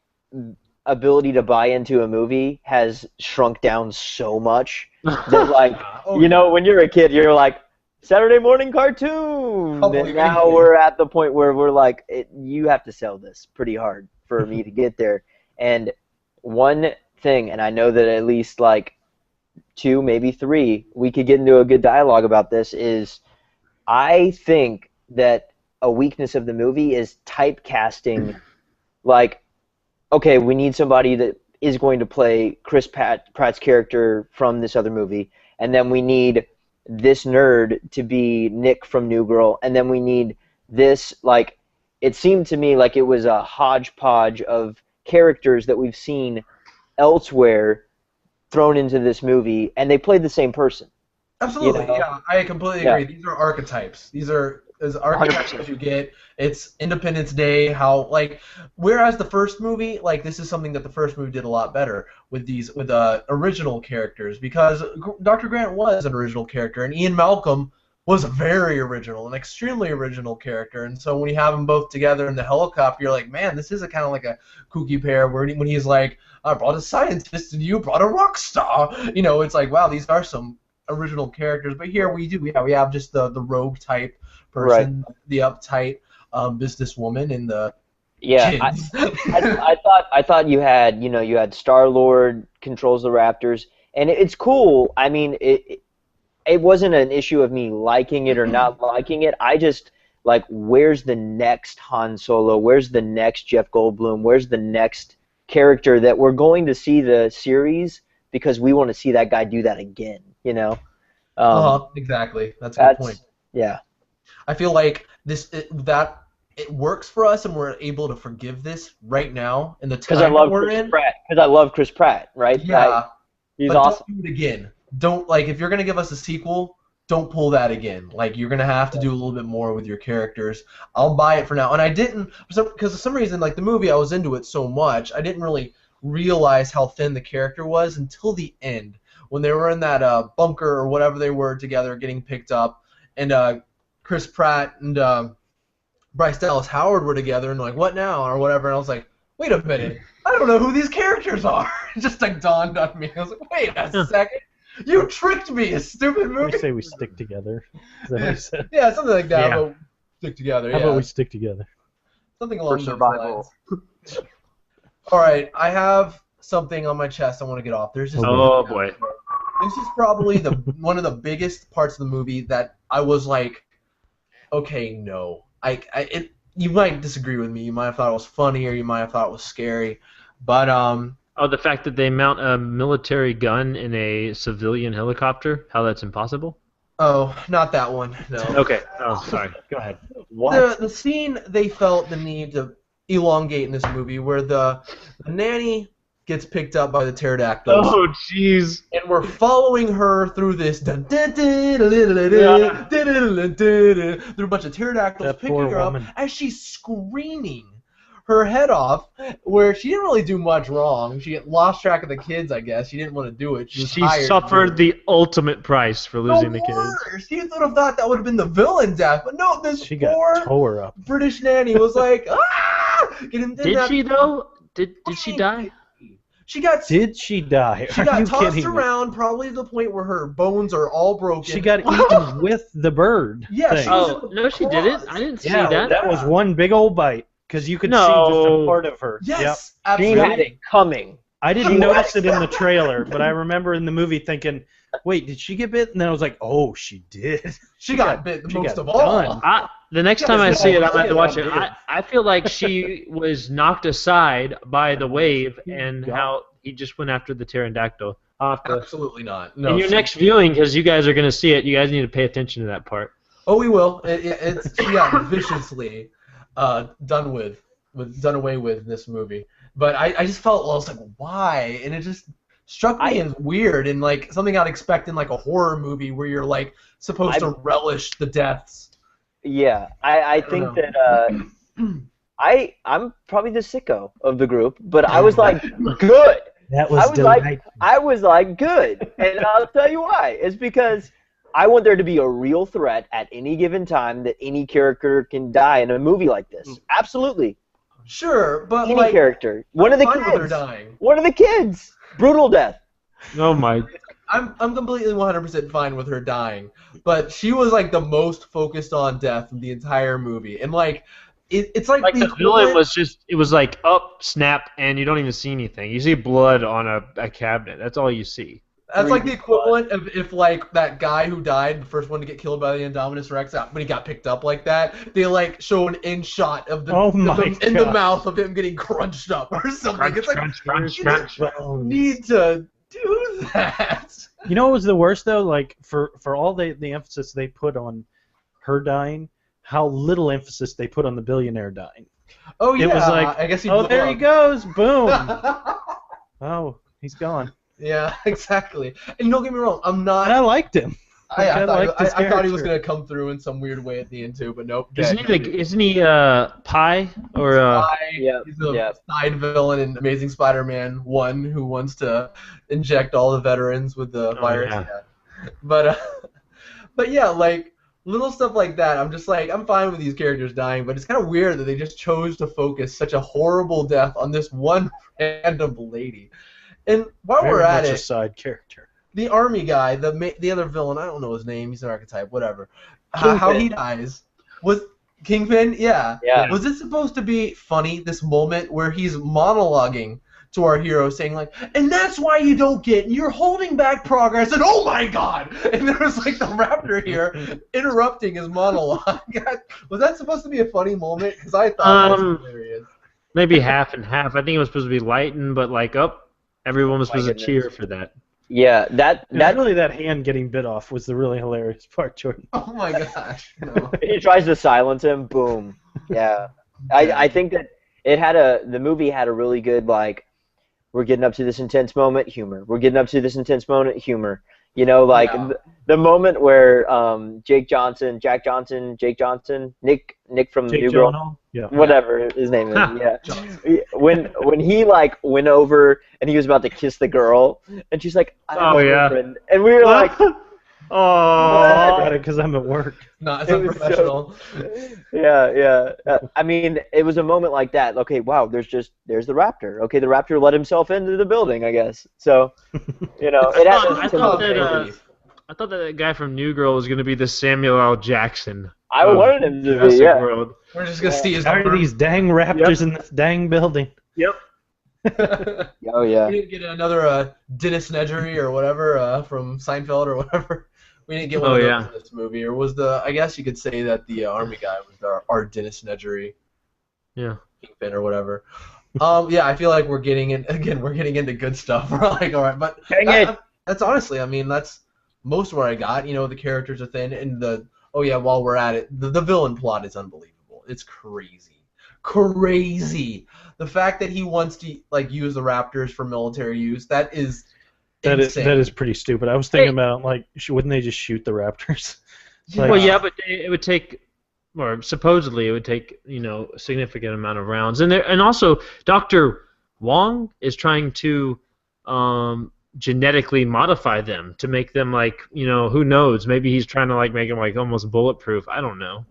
ability to buy into a movie has shrunk down so much that like when you're a kid, you're like, Saturday morning cartoon. And now we're at the point where we're like, you have to sell this pretty hard for me to get there. And one thing, and I know that at least like 2, maybe 3, we could get into a good dialogue about this, is I think that a weakness of the movie is typecasting. Like, okay, we need somebody that is going to play Chris Pratt's character from this other movie, and then we need this nerd to be Nick from New Girl, and then we need this, like, it seemed to me like it was a hodgepodge of characters that we've seen elsewhere thrown into this movie, and they played the same person. Absolutely, yeah, I completely agree. These are archetypes. These are as archetypes 100%. as you get. It's Independence Day, how like whereas the first movie, like this is something that the first movie did a lot better with original characters, because Dr. Grant was an original character and Ian Malcolm was a very original, an extremely original character, and so when you have them both together in the helicopter, you're like, man, this is a kind of like a kooky pair. When he's like, I brought a scientist and you brought a rock star, it's like, wow, these are some original characters. But here we have just the rogue type person, right. The uptight businesswoman, and the kids. I thought you had Star-Lord controls the Raptors, and it's cool. I mean, it wasn't an issue of me liking it or not liking it. I just like, where's the next Han Solo? Where's the next Jeff Goldblum? Where's the next character that we're going to see the series, because we want to see that guy do that again, Exactly. That's a good point. Yeah. I feel like it works for us, and we're able to forgive this right now in the time that we're in. Because I love Chris Pratt, right? Yeah. He's but awesome. Don't do it again. Don't, like, if you're gonna give us a sequel, don't pull that again. Like, you're gonna have to do a little bit more with your characters. I'll buy it for now. And I didn't, because for some reason, like the movie, I was into it so much, I didn't really realize how thin the character was until the end, when they were in that bunker or whatever they were together, getting picked up, and Chris Pratt and Bryce Dallas Howard were together, and like, what now, or whatever, and I was like, wait a minute, I don't know who these characters are. It just like dawned on me. I was like, wait a second, you tricked me, a stupid movie. We say we stick together. Is that what you said? Yeah, something like that. Yeah. But stick together. How about we stick together? Something along those lines. All right, I have something on my chest I want to get off. There's this. Oh boy. This is probably one of the biggest parts of the movie that I was like, okay, no. You might disagree with me. You might have thought it was funny, or you might have thought it was scary, but the fact that they mount a military gun in a civilian helicopter, how that's impossible? Oh, not that one. No. Okay. Oh, sorry. Go ahead. What? The scene they felt the need to elongate in this movie, where the nanny gets picked up by the pterodactyls. Oh, jeez. And we're following her through this through a bunch of pterodactyls, That picking poor her up woman. as she's screaming her head off, where she didn't really do much wrong. She lost track of the kids, I guess. She didn't want to do it. She was She tired. suffered the ultimate price for losing the kids. Worst. You would have thought that would have been the villain death, but no, this She poor got tore up. British nanny was like, ah! Did she though? Did she die? She got Did she die? She Are got you tossed kidding me? around, probably to the point where her bones are all broken. She got eaten with the bird. Yeah, thing. she was Oh, no, she didn't. I didn't see Yeah, that. that was one big old bite because you could see No. just a part of her. Yes, Yep. She absolutely. had it coming. I didn't notice it in the trailer, but I remember in the movie thinking, "Wait, did she get bit?" And then I was like, "Oh, she did." She got bit the she most got of all. done. The next Yeah, time I it's see it, all I'm going to have to watch it. weird. I feel like she was knocked aside by the wave and how he just went after the pterodactyl. I'll have to, Absolutely not. No. in your next viewing, because you guys are going to see it, you guys need to pay attention to that part. Oh, we will. She got viciously done away with in this movie. But I just felt, I was like, why? And it just struck me as weird and like something I'd expect in like a horror movie where you're like supposed to relish the deaths. Yeah, I think know. that I'm probably the sicko of the group, but I was like, good. That I was like, good, and I'll tell you why. It's because I want there to be a real threat at any given time that any character can die in a movie like this. Absolutely, Sure, but any like character. One of the fine with her kids. dying. One of the kids. Brutal death. Oh, my. I'm completely 100% fine with her dying, but she was like the most focused on death of the entire movie, and like it's like Like the the villain equivalent- was just, it was like, up, snap, and you don't even see anything. You see blood on a cabinet. That's all you see. That's like the equivalent of if like that guy who died, the first one to get killed by the Indominus Rex, when he got picked up like that, they like show an end shot of the in the mouth of him getting crunched up or something. It's like you don't need to do that. You know what was the worst though? Like for all the emphasis they put on her dying, how little emphasis they put on the billionaire dying. Oh yeah, It was like, I guess oh, there he goes, boom. Oh, he's gone. Yeah, exactly. And don't get me wrong, I'm not. And I liked him. I liked his thought he was character. gonna come through in some weird way at the end too, but nope. Isn't he Pi? Or, Yeah, He's a yeah. side villain in Amazing Spider-Man 1 who wants to inject all the veterans with the virus. yeah. Yeah. But yeah, like little stuff like that. I'm just like, I'm fine with these characters dying, but it's kind of weird that they just chose to focus such a horrible death on this one random lady. And while Very we're at much a it, side character. the army guy, the other villain, I don't know his name, he's an archetype, whatever. How he dies was Kingpin, yeah. Yeah. Was it supposed to be funny, this moment where he's monologuing to our hero saying like, and that's why you don't get, you're holding back progress, and oh my god! And there was like the raptor here interrupting his monologue. Was that supposed to be a funny moment? Because I thought that was hilarious. maybe half and half. I think it was supposed to be lightened, but like, everyone was supposed to cheer for that. Yeah, that Really, that hand getting bit off was the really hilarious part, Jordan. Oh my gosh. No. he tries to silence him. Boom. Yeah, I think that the movie had a really good like, we're getting up to this intense moment, humor. We're getting up to this intense moment, humor. You know, like the moment where Nick from Jake New Girl, Gyllenhaal? Yeah. whatever his name is, yeah. When he like went over and he was about to kiss the girl, and she's like, I have a girlfriend. And we were like, I got it because I'm at work. Not as It was unprofessional. yeah. I mean, it was a moment like that. Okay, wow, there's the raptor. Okay, the raptor let himself into the building, I guess. So, you know, it I has thought that guy from New Girl was going to be the Samuel L. Jackson. I wanted him to be, Jurassic yeah. World. We're just going to see his How are number. these dang raptors in this dang building? Yep. Oh, yeah. We didn't get another Dennis Nedry or whatever from Seinfeld or whatever. We didn't get one of those in this movie. Or was I guess you could say that the army guy was our Dennis Nedry. Yeah. Kingpin or whatever. Yeah, I feel like we're getting into good stuff. We're like, all right, but that's honestly, I mean, that's most of what I got. You know, the characters are thin, and while we're at it, the villain plot is unbelievable. It's crazy. crazy. The fact that he wants to like use the Raptors for military use, that is insane. That is pretty stupid. I was thinking about like, wouldn't they just shoot the Raptors? Yeah. Well, yeah, but it would take, or supposedly it would take, a significant amount of rounds, and also Dr. Wong is trying to genetically modify them to make them like, who knows? Maybe he's trying to like make them like almost bulletproof. I don't know.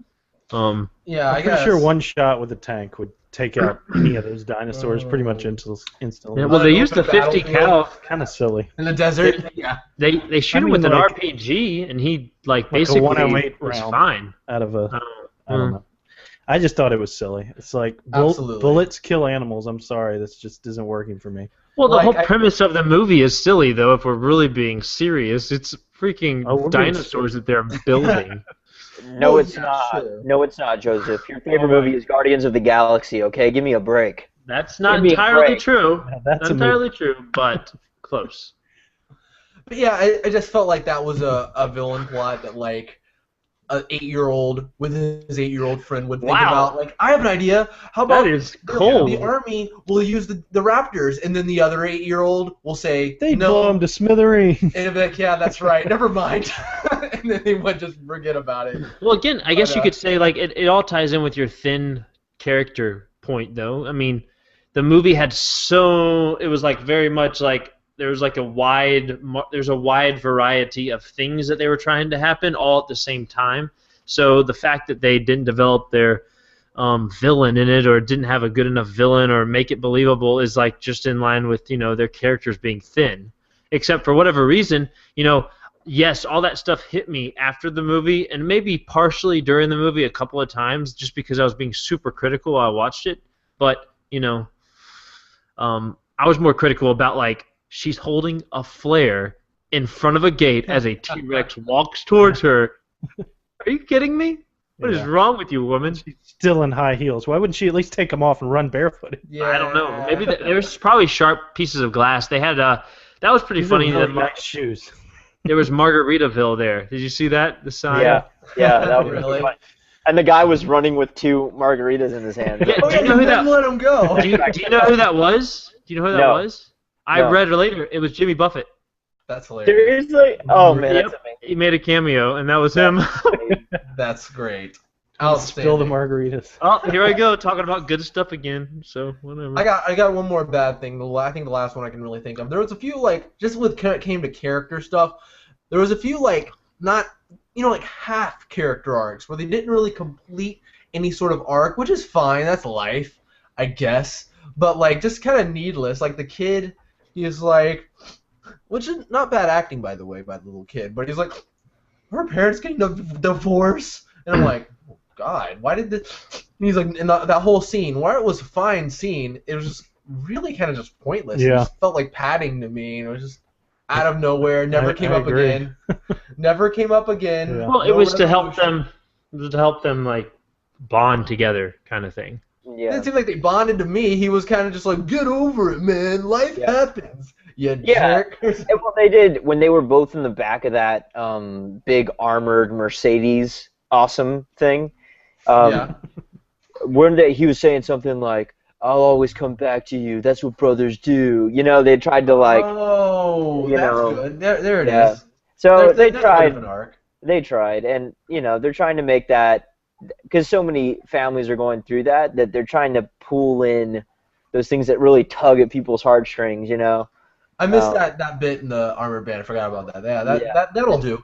Yeah, I'm pretty sure one shot with a tank would take out any of those dinosaurs pretty much instantly. Yeah, well, they used the 50 cal. Kind of silly. In the desert. They shoot him with an RPG, and he like basically a 108 was round fine. Out of a, I don't know. I just thought it was silly. It's like Absolutely. Bullets kill animals. I'm sorry, this just isn't working for me. Well, the whole premise of the movie is silly, though. If we're really being serious, it's freaking dinosaurs that they're building. No, it's not. Sure. No, it's not, Joseph. Your favorite movie is Guardians of the Galaxy, okay? Give me a break. That's not entirely true. Yeah, that's not entirely true, but close. But yeah, I just felt like that was a villain plot that, like, an 8-year-old with his 8-year-old friend would think about. Like, I have an idea. How about that is cold. The army will use the Raptors, and then the other 8-year-old will say, they no. blow them to smithereens. And they'll be like, yeah, that's right. Never mind. And then they would just forget about it. Well, again, I guess you could say, like, it all ties in with your thin character point, though. I mean, the movie had it was, like, very much, like, there's a wide variety of things that they were trying to happen all at the same time. So the fact that they didn't develop their villain in it, or didn't have a good enough villain, or make it believable, is like just in line with their characters being thin. Except for whatever reason, yes, all that stuff hit me after the movie, and maybe partially during the movie a couple of times, just because I was being super critical while I watched it. But I was more critical about like, she's holding a flare in front of a gate as a T-Rex walks towards her. Are you kidding me? What is wrong with you, woman? She's still in high heels. Why wouldn't she at least take them off and run barefooted? Yeah. I don't know. Maybe there's probably sharp pieces of glass. They had that was pretty funny. Really nice shoes. There was Margaritaville there. Did you see that? The sign? Yeah, that was really funny. And the guy was running with 2 margaritas in his hand. Yeah, do you know who that? Let him go. Do you know who that was? Do you know who that was? I read later. It was Jimmy Buffett. That's hilarious. Seriously? Oh man, that's amazing. He made a cameo, and that was him. That's great. Spill the margaritas. Oh, here I go, talking about good stuff again. So whatever. I got one more bad thing. I think the last one I can really think of. There was a few like just when it came to character stuff. There was a few like not like half character arcs where they didn't really complete any sort of arc, which is fine. That's life, I guess. But like just kind of needless. Like the kid. He's like, which is not bad acting, by the way, by the little kid, but he's like, her parents getting a divorce? And I'm like, oh, God, why did this? And he's like, and that whole scene, while it was a fine scene, it was just really kind of just pointless. Yeah. It just felt like padding to me, and it was just out of nowhere, never came up again. Never came up again. Yeah. Well, it was to help them, like bond together, kind of thing. Yeah. It didn't seem like they bonded to me. He was kind of just like, get over it, man. Life happens. You jerk. Well, they did when they were both in the back of that big armored Mercedes awesome thing. When he was saying something like, I'll always come back to you. That's what brothers do. They tried to like. Oh, that's good. There it is. So they tried. They tried, and they're trying to make that. Because so many families are going through that they're trying to pull in those things that really tug at people's heartstrings, I missed that bit in the armored band. I forgot about that. Yeah, that'll do.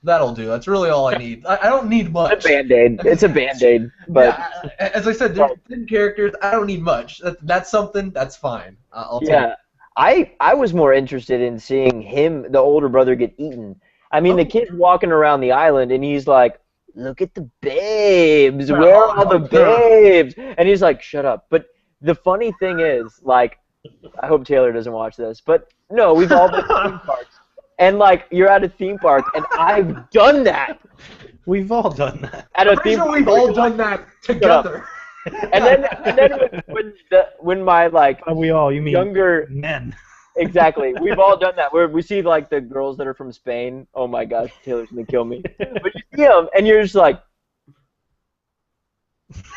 That'll do. That's really all I need. I don't need much. It's a Band-Aid. It's a Band-Aid. But as I said, there's 10 characters. I don't need much. That's something. That's fine. I'll take it. I was more interested in seeing him, the older brother, get eaten. I mean, the kid's walking around the island, and he's like, look at the babes. Where are all the babes? And he's like, shut up. But the funny thing is, like, I hope Taylor doesn't watch this, but no, we've all been to theme parks. And, like, you're at a theme park, and I've done that. We've all done that. At a theme park, we've all done that together. And then when my, like, we all, you mean younger men. Exactly. We've all done that. Where we see like the girls that are from Spain. Oh my gosh, Taylor's gonna kill me. But you see them, and you're just like,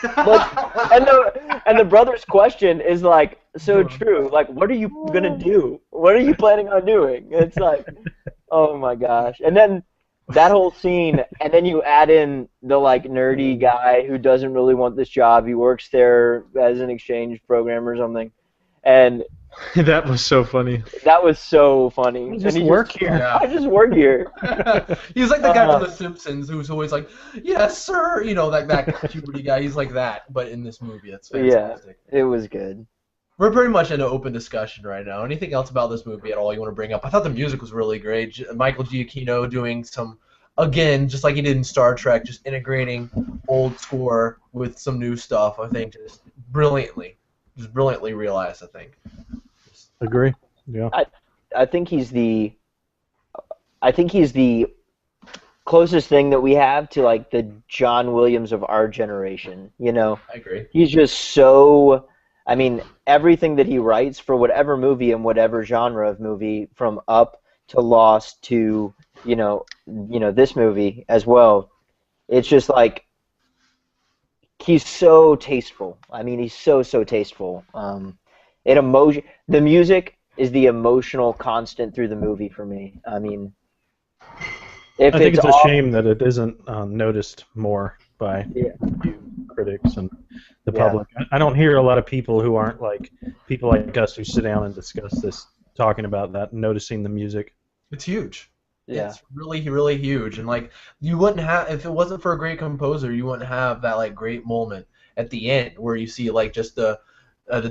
Like, and the brother's question is like so true. Like, what are you gonna do? What are you planning on doing? It's like, oh my gosh. And then that whole scene, and then you add in the like nerdy guy who doesn't really want this job. He works there as an exchange program or something, and That was so funny. that was so funny. I And just he work here. Yeah. I just work here. He's like the guy from The Simpsons who's always like, yes, sir. You know, that puberty guy. He's like that, but in this movie, it's fantastic. Yeah, it was good. We're pretty much in an open discussion right now. Anything else about this movie at all you want to bring up? I thought the music was really great. Michael Giacchino doing some, again, just like he did in Star Trek, just integrating old score with some new stuff. I think just brilliantly realized. I think. Agree. Yeah. I think he's the closest thing that we have to like the John Williams of our generation, you know. I agree. He's just so, I mean, everything that he writes for whatever movie and whatever genre of movie, from Up to Lost to, this movie as well. It's just like he's so tasteful. I mean, he's so tasteful. The music is the emotional constant through the movie for me. I mean, I think it's a shame that it isn't noticed more by you critics and the public. I don't hear a lot of people who aren't like people like us who sit down and discuss this, talking about that, and noticing the music. It's huge. Yeah. It's really, really huge. And like you wouldn't have, if it wasn't for a great composer, you wouldn't have that like great moment at the end where you see like just the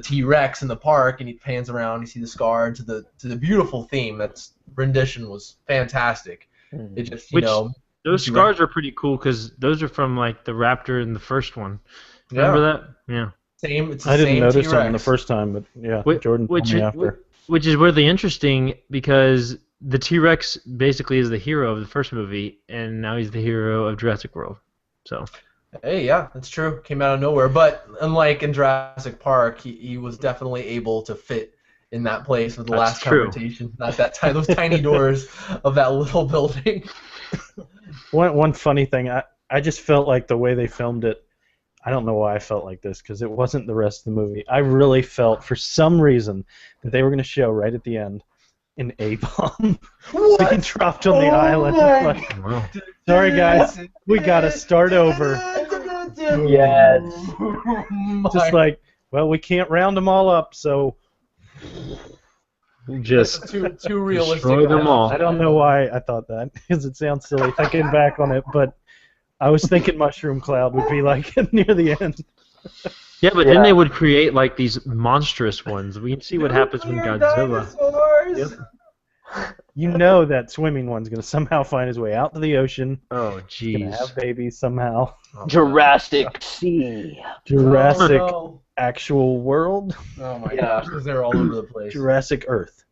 T-Rex in the park, and he pans around, you see the scar to the beautiful theme. That's rendition was fantastic. It just those scars are pretty cool because those are from like the raptor in the first one. Remember that? Yeah. Same. It's the I didn't same notice T-Rex. them the first time, but yeah, Jordan told me after. Which is really interesting because the T-Rex basically is the hero of the first movie, and now he's the hero of Jurassic World. So. Hey, yeah, that's true. Came out of nowhere, but unlike in Jurassic Park, he was definitely able to fit in that place with the last confrontation. Not that those tiny doors of that little building. One funny thing, I just felt like the way they filmed it. I don't know why I felt like this because it wasn't the rest of the movie. I really felt for some reason that they were going to show right at the end an A-bomb being dropped on the island. Like, Wow. sorry guys, we got to start over. Yes. Just like, well, we can't round them all up, so Just too realistic. destroy them all. I don't know why I thought that because it sounds silly thinking back on it, but I was thinking Mushroom Cloud would be like near the end. Yeah, but then they would create like these monstrous ones. We can see what happens when Godzilla. Dinosaurs. You know that swimming one's gonna somehow find his way out to the ocean. Oh, He's gonna jeez. have babies somehow. Jurassic Sea. Jurassic Oh, actual world. no. Oh my gosh, because they're all over the place. Jurassic Earth.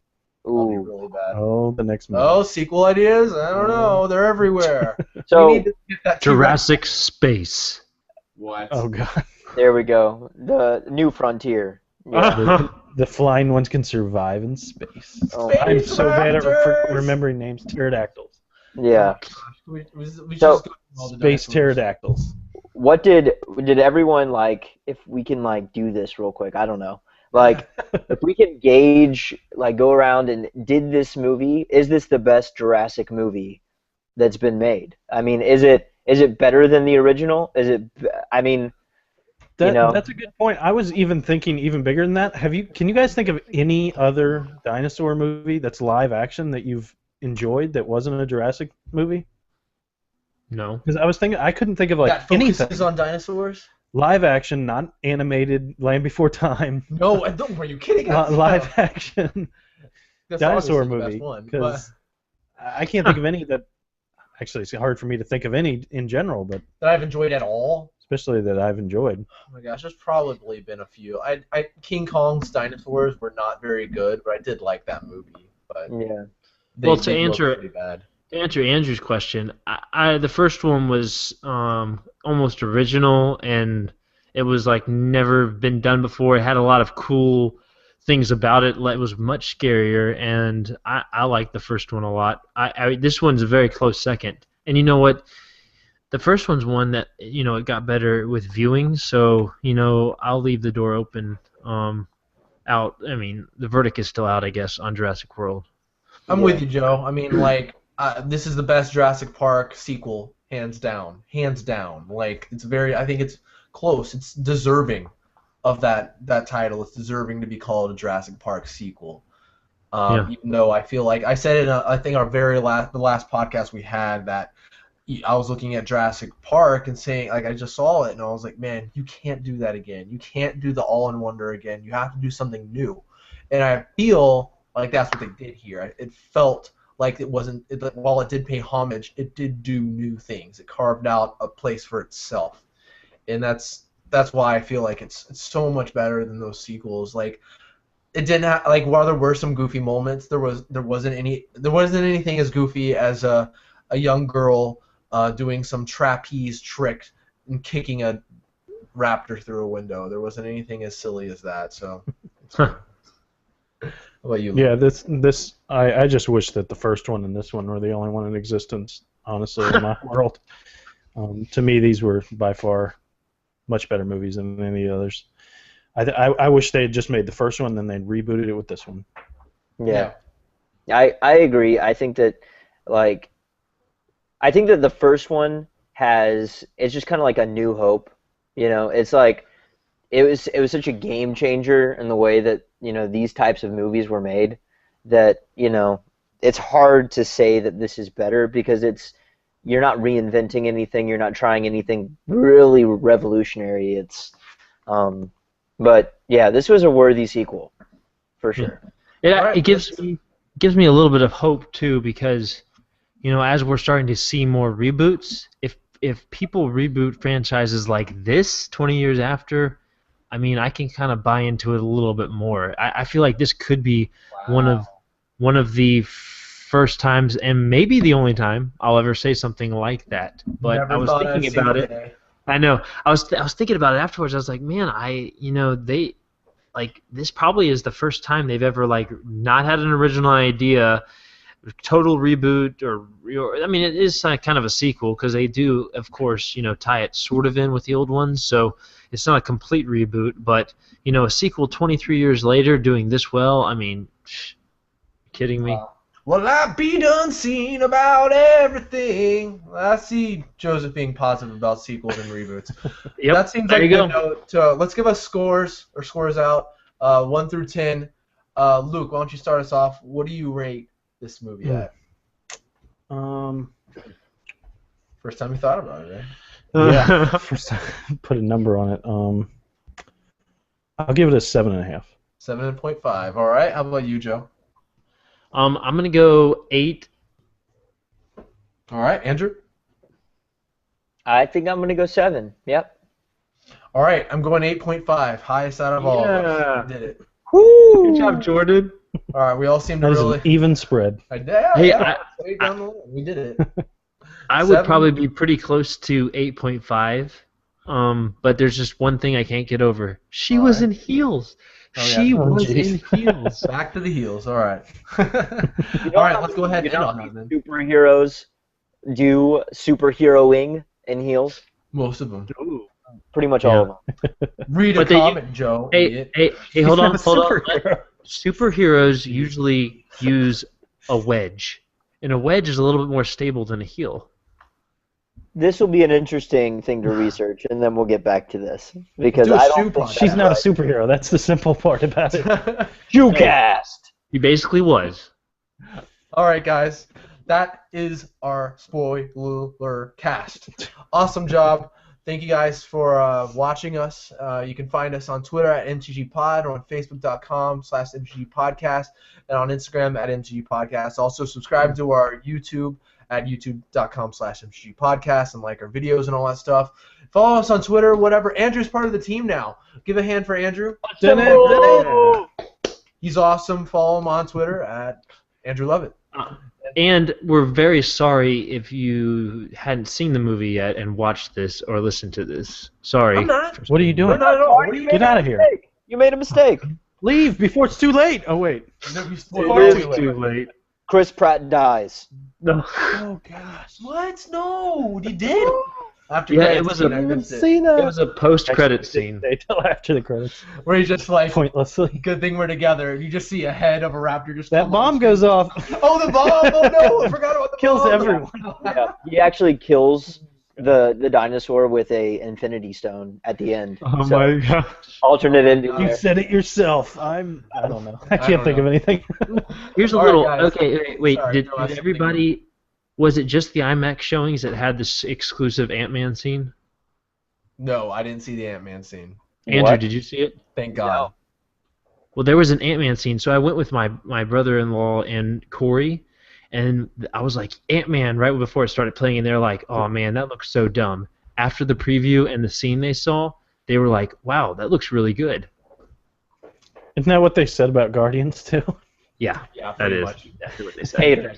That'll be Ooh. really bad. Oh, the next movie. Oh, sequel ideas? I don't know. They're everywhere. We So need to get that T-Rex. Jurassic Space. What? Oh god. there we go. The new frontier. Yeah. The flying ones can survive in space. Oh, I'm so bad at Raptors! remembering names. Pterodactyls. yeah. We So- just go through all the Space dinosaurs. pterodactyls. What did everyone like? If we can like do this real quick, I don't know. Like, if we can gauge, like, go around and is this the best Jurassic movie that's been made? I mean, is it better than the original? I mean, That's a good point. I was even thinking even bigger than that. Can you guys think of any other dinosaur movie that's live action that you've enjoyed that wasn't a Jurassic movie? No. Because I was thinking I couldn't think of like That focuses anything on dinosaurs? live action, not animated, Land Before Time. No, I don't. Are you kidding? Live action That's dinosaur obviously the movie. best one, but- Because I can't think of any that. Actually, it's hard for me to think of any in general, but that I've enjoyed at all. especially that I've enjoyed. Oh my gosh, there's probably been a few. King Kong's dinosaurs were not very good, but I did like that movie. But yeah. they Well, to did look answer- pretty bad. To answer Andrew's question, the first one was almost original, and it was like never been done before. It had a lot of cool things about it. It was much scarier, and I liked the first one a lot. This one's a very close second. And you know what? the first one's one that it got better with viewing. So I'll leave the door open. Out. I mean, the verdict is still out, I guess, on Jurassic World. I'm with you, Joe. I mean, like, this is the best Jurassic Park sequel, hands down. Hands down. Like, I think it's close. It's deserving of that title. It's deserving to be called a Jurassic Park sequel. Even though I feel like I said in I think the last podcast we had that I was looking at Jurassic Park and saying, like, I just saw it and I was like, man, you can't do that again. You can't do the all-in-wonder again. You have to do something new. And I feel like that's what they did here. It felt like while it did pay homage, it did do new things. It carved out a place for itself. And that's why I feel like it's so much better than those sequels. Like, it didn't have, like, while there were some goofy moments, there wasn't anything as goofy as a young girl doing some trapeze trick and kicking a raptor through a window. There wasn't anything as silly as that. So, how about you? Yeah, I just wish that the first one and this one were the only one in existence. Honestly, in my world, to me, these were by far much better movies than any of the others. I wish they had just made the first one, then they'd rebooted it with this one. Yeah. I agree. I think that the first one it's just kind of like a new hope. It's like it was such a game changer in the way that these types of movies were made that it's hard to say that this is better because you're not reinventing anything, you're not trying anything really revolutionary. But yeah, this was a worthy sequel for sure. It gives me a little bit of hope too because as we're starting to see more reboots, if people reboot franchises like this 20 years after, I mean, I can kind of buy into it a little bit more. I feel like this could be one of the first times and maybe the only time I'll ever say something like that. But I was thinking about it. I know. I was thinking about it afterwards. I was like, man, they this probably is the first time they've ever not had an original idea, total reboot, or I mean, it is kind of a sequel because they do, of course, tie it sort of in with the old ones. So it's not a complete reboot, but a sequel 23 years later doing this well. I mean, kidding me? Well, I be done seen about everything. I see Joseph being positive about sequels and reboots. Yep. That seems like a good note. Let's give us scores out, 1 through 10. Luke, why don't you start us off? What do you rate this movie at? First time you thought about it, right? Yeah. First time put a number on it. I'll give it a 7.5. 7.5. All right. How about you, Joe? I'm gonna go 8. All right, Andrew. I think I'm gonna go 7. Yep. All right, I'm going 8.5. Highest out of all of us. We did it. Woo! Good job, Jordan. All right, we all seem to That is really. an even spread. We did it. I would probably be pretty close to 8.5. But there's just one thing I can't get over. She was in heels. She was in heels. Back to the heels. All right. All right, let's go ahead and end on that then. Superheroes do superheroing in heels. Most of them. Ooh. Pretty much all of them. Read a comment, Joe. Hey, hold on. Superheroes usually use a wedge, and a wedge is a little bit more stable than a heel. This will be an interesting thing to research, and then we'll get back to this because I don't think she's not a superhero. That's the simple part about it. Shoecast. He basically was. All right, guys, that is our SpoilerCast. Awesome job. Thank you guys for watching us. You can find us on Twitter at MTGPod or on Facebook.com/MTGPodcast and on Instagram at MTGPodcast. Also, subscribe to our YouTube at youtube.com/MTGPodcast and like our videos and all that stuff. Follow us on Twitter, whatever. Andrew's part of the team now. Give a hand for Andrew. He's awesome. Follow him on Twitter at Andrew Lovett. And we're very sorry if you hadn't seen the movie yet and watched this or listened to this. Sorry. I'm not. What are you doing? Not at all. What are you Get out of here. You made a mistake. Leave before it's too late. Oh, wait. Too late. Chris Pratt dies. No. Oh, gosh. What? No, he did. After Yeah, credits it was scene, a- I I haven't missed it. seen It was a post-credit Actually, scene. They tell after the credits. Where he's just like, Pointlessly. good thing we're together. And you just see a head of a raptor just That come bomb on goes screen. off. Oh, the bomb! Oh no, I forgot about the Kills bomb. everyone. Yeah, he actually kills the dinosaur with a infinity stone at the end. Oh So, my god. alternate ending You there. said it yourself. I don't know. I I can't don't think know. of anything. Here's a All right, little. guys. Okay, wait. Sorry, Did, Joe, I did said everybody? Was it just the IMAX showings that had this exclusive Ant-Man scene? No, I didn't see the Ant-Man scene. Andrew, What? did you see it? Thank God. Well, there was an Ant-Man scene, so I went with my brother-in-law and Corey, and I was like, Ant-Man, right before it started playing, and they're like, oh man, that looks so dumb. After the preview and the scene they saw, they were like, wow, that looks really good. Isn't that what they said about Guardians too? Yeah, Yeah, that pretty is much. exactly what they said. Hater.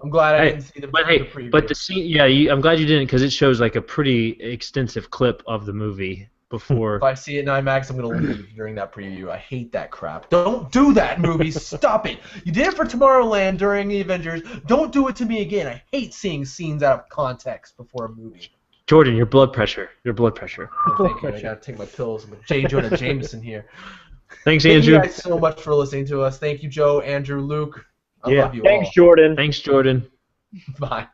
I'm glad I Hey, didn't see the But hey, preview. but the scene, yeah, I'm glad you didn't, because it shows like a pretty extensive clip of the movie before. If I see it in IMAX, I'm gonna leave during that preview. I hate that crap. Don't do that, movies. Stop it. You did it for Tomorrowland during the Avengers. Don't do it to me again. I hate seeing scenes out of context before a movie. Jordan, your blood pressure. Oh, thank you. I gotta take my pills. I'm J. Jonah Jameson here. Thanks, Thank Andrew. you guys so much for listening to us. Thank you, Joe, Andrew, Luke. I Yeah. love you Thanks, all. Jordan. Thanks, Jordan. Bye.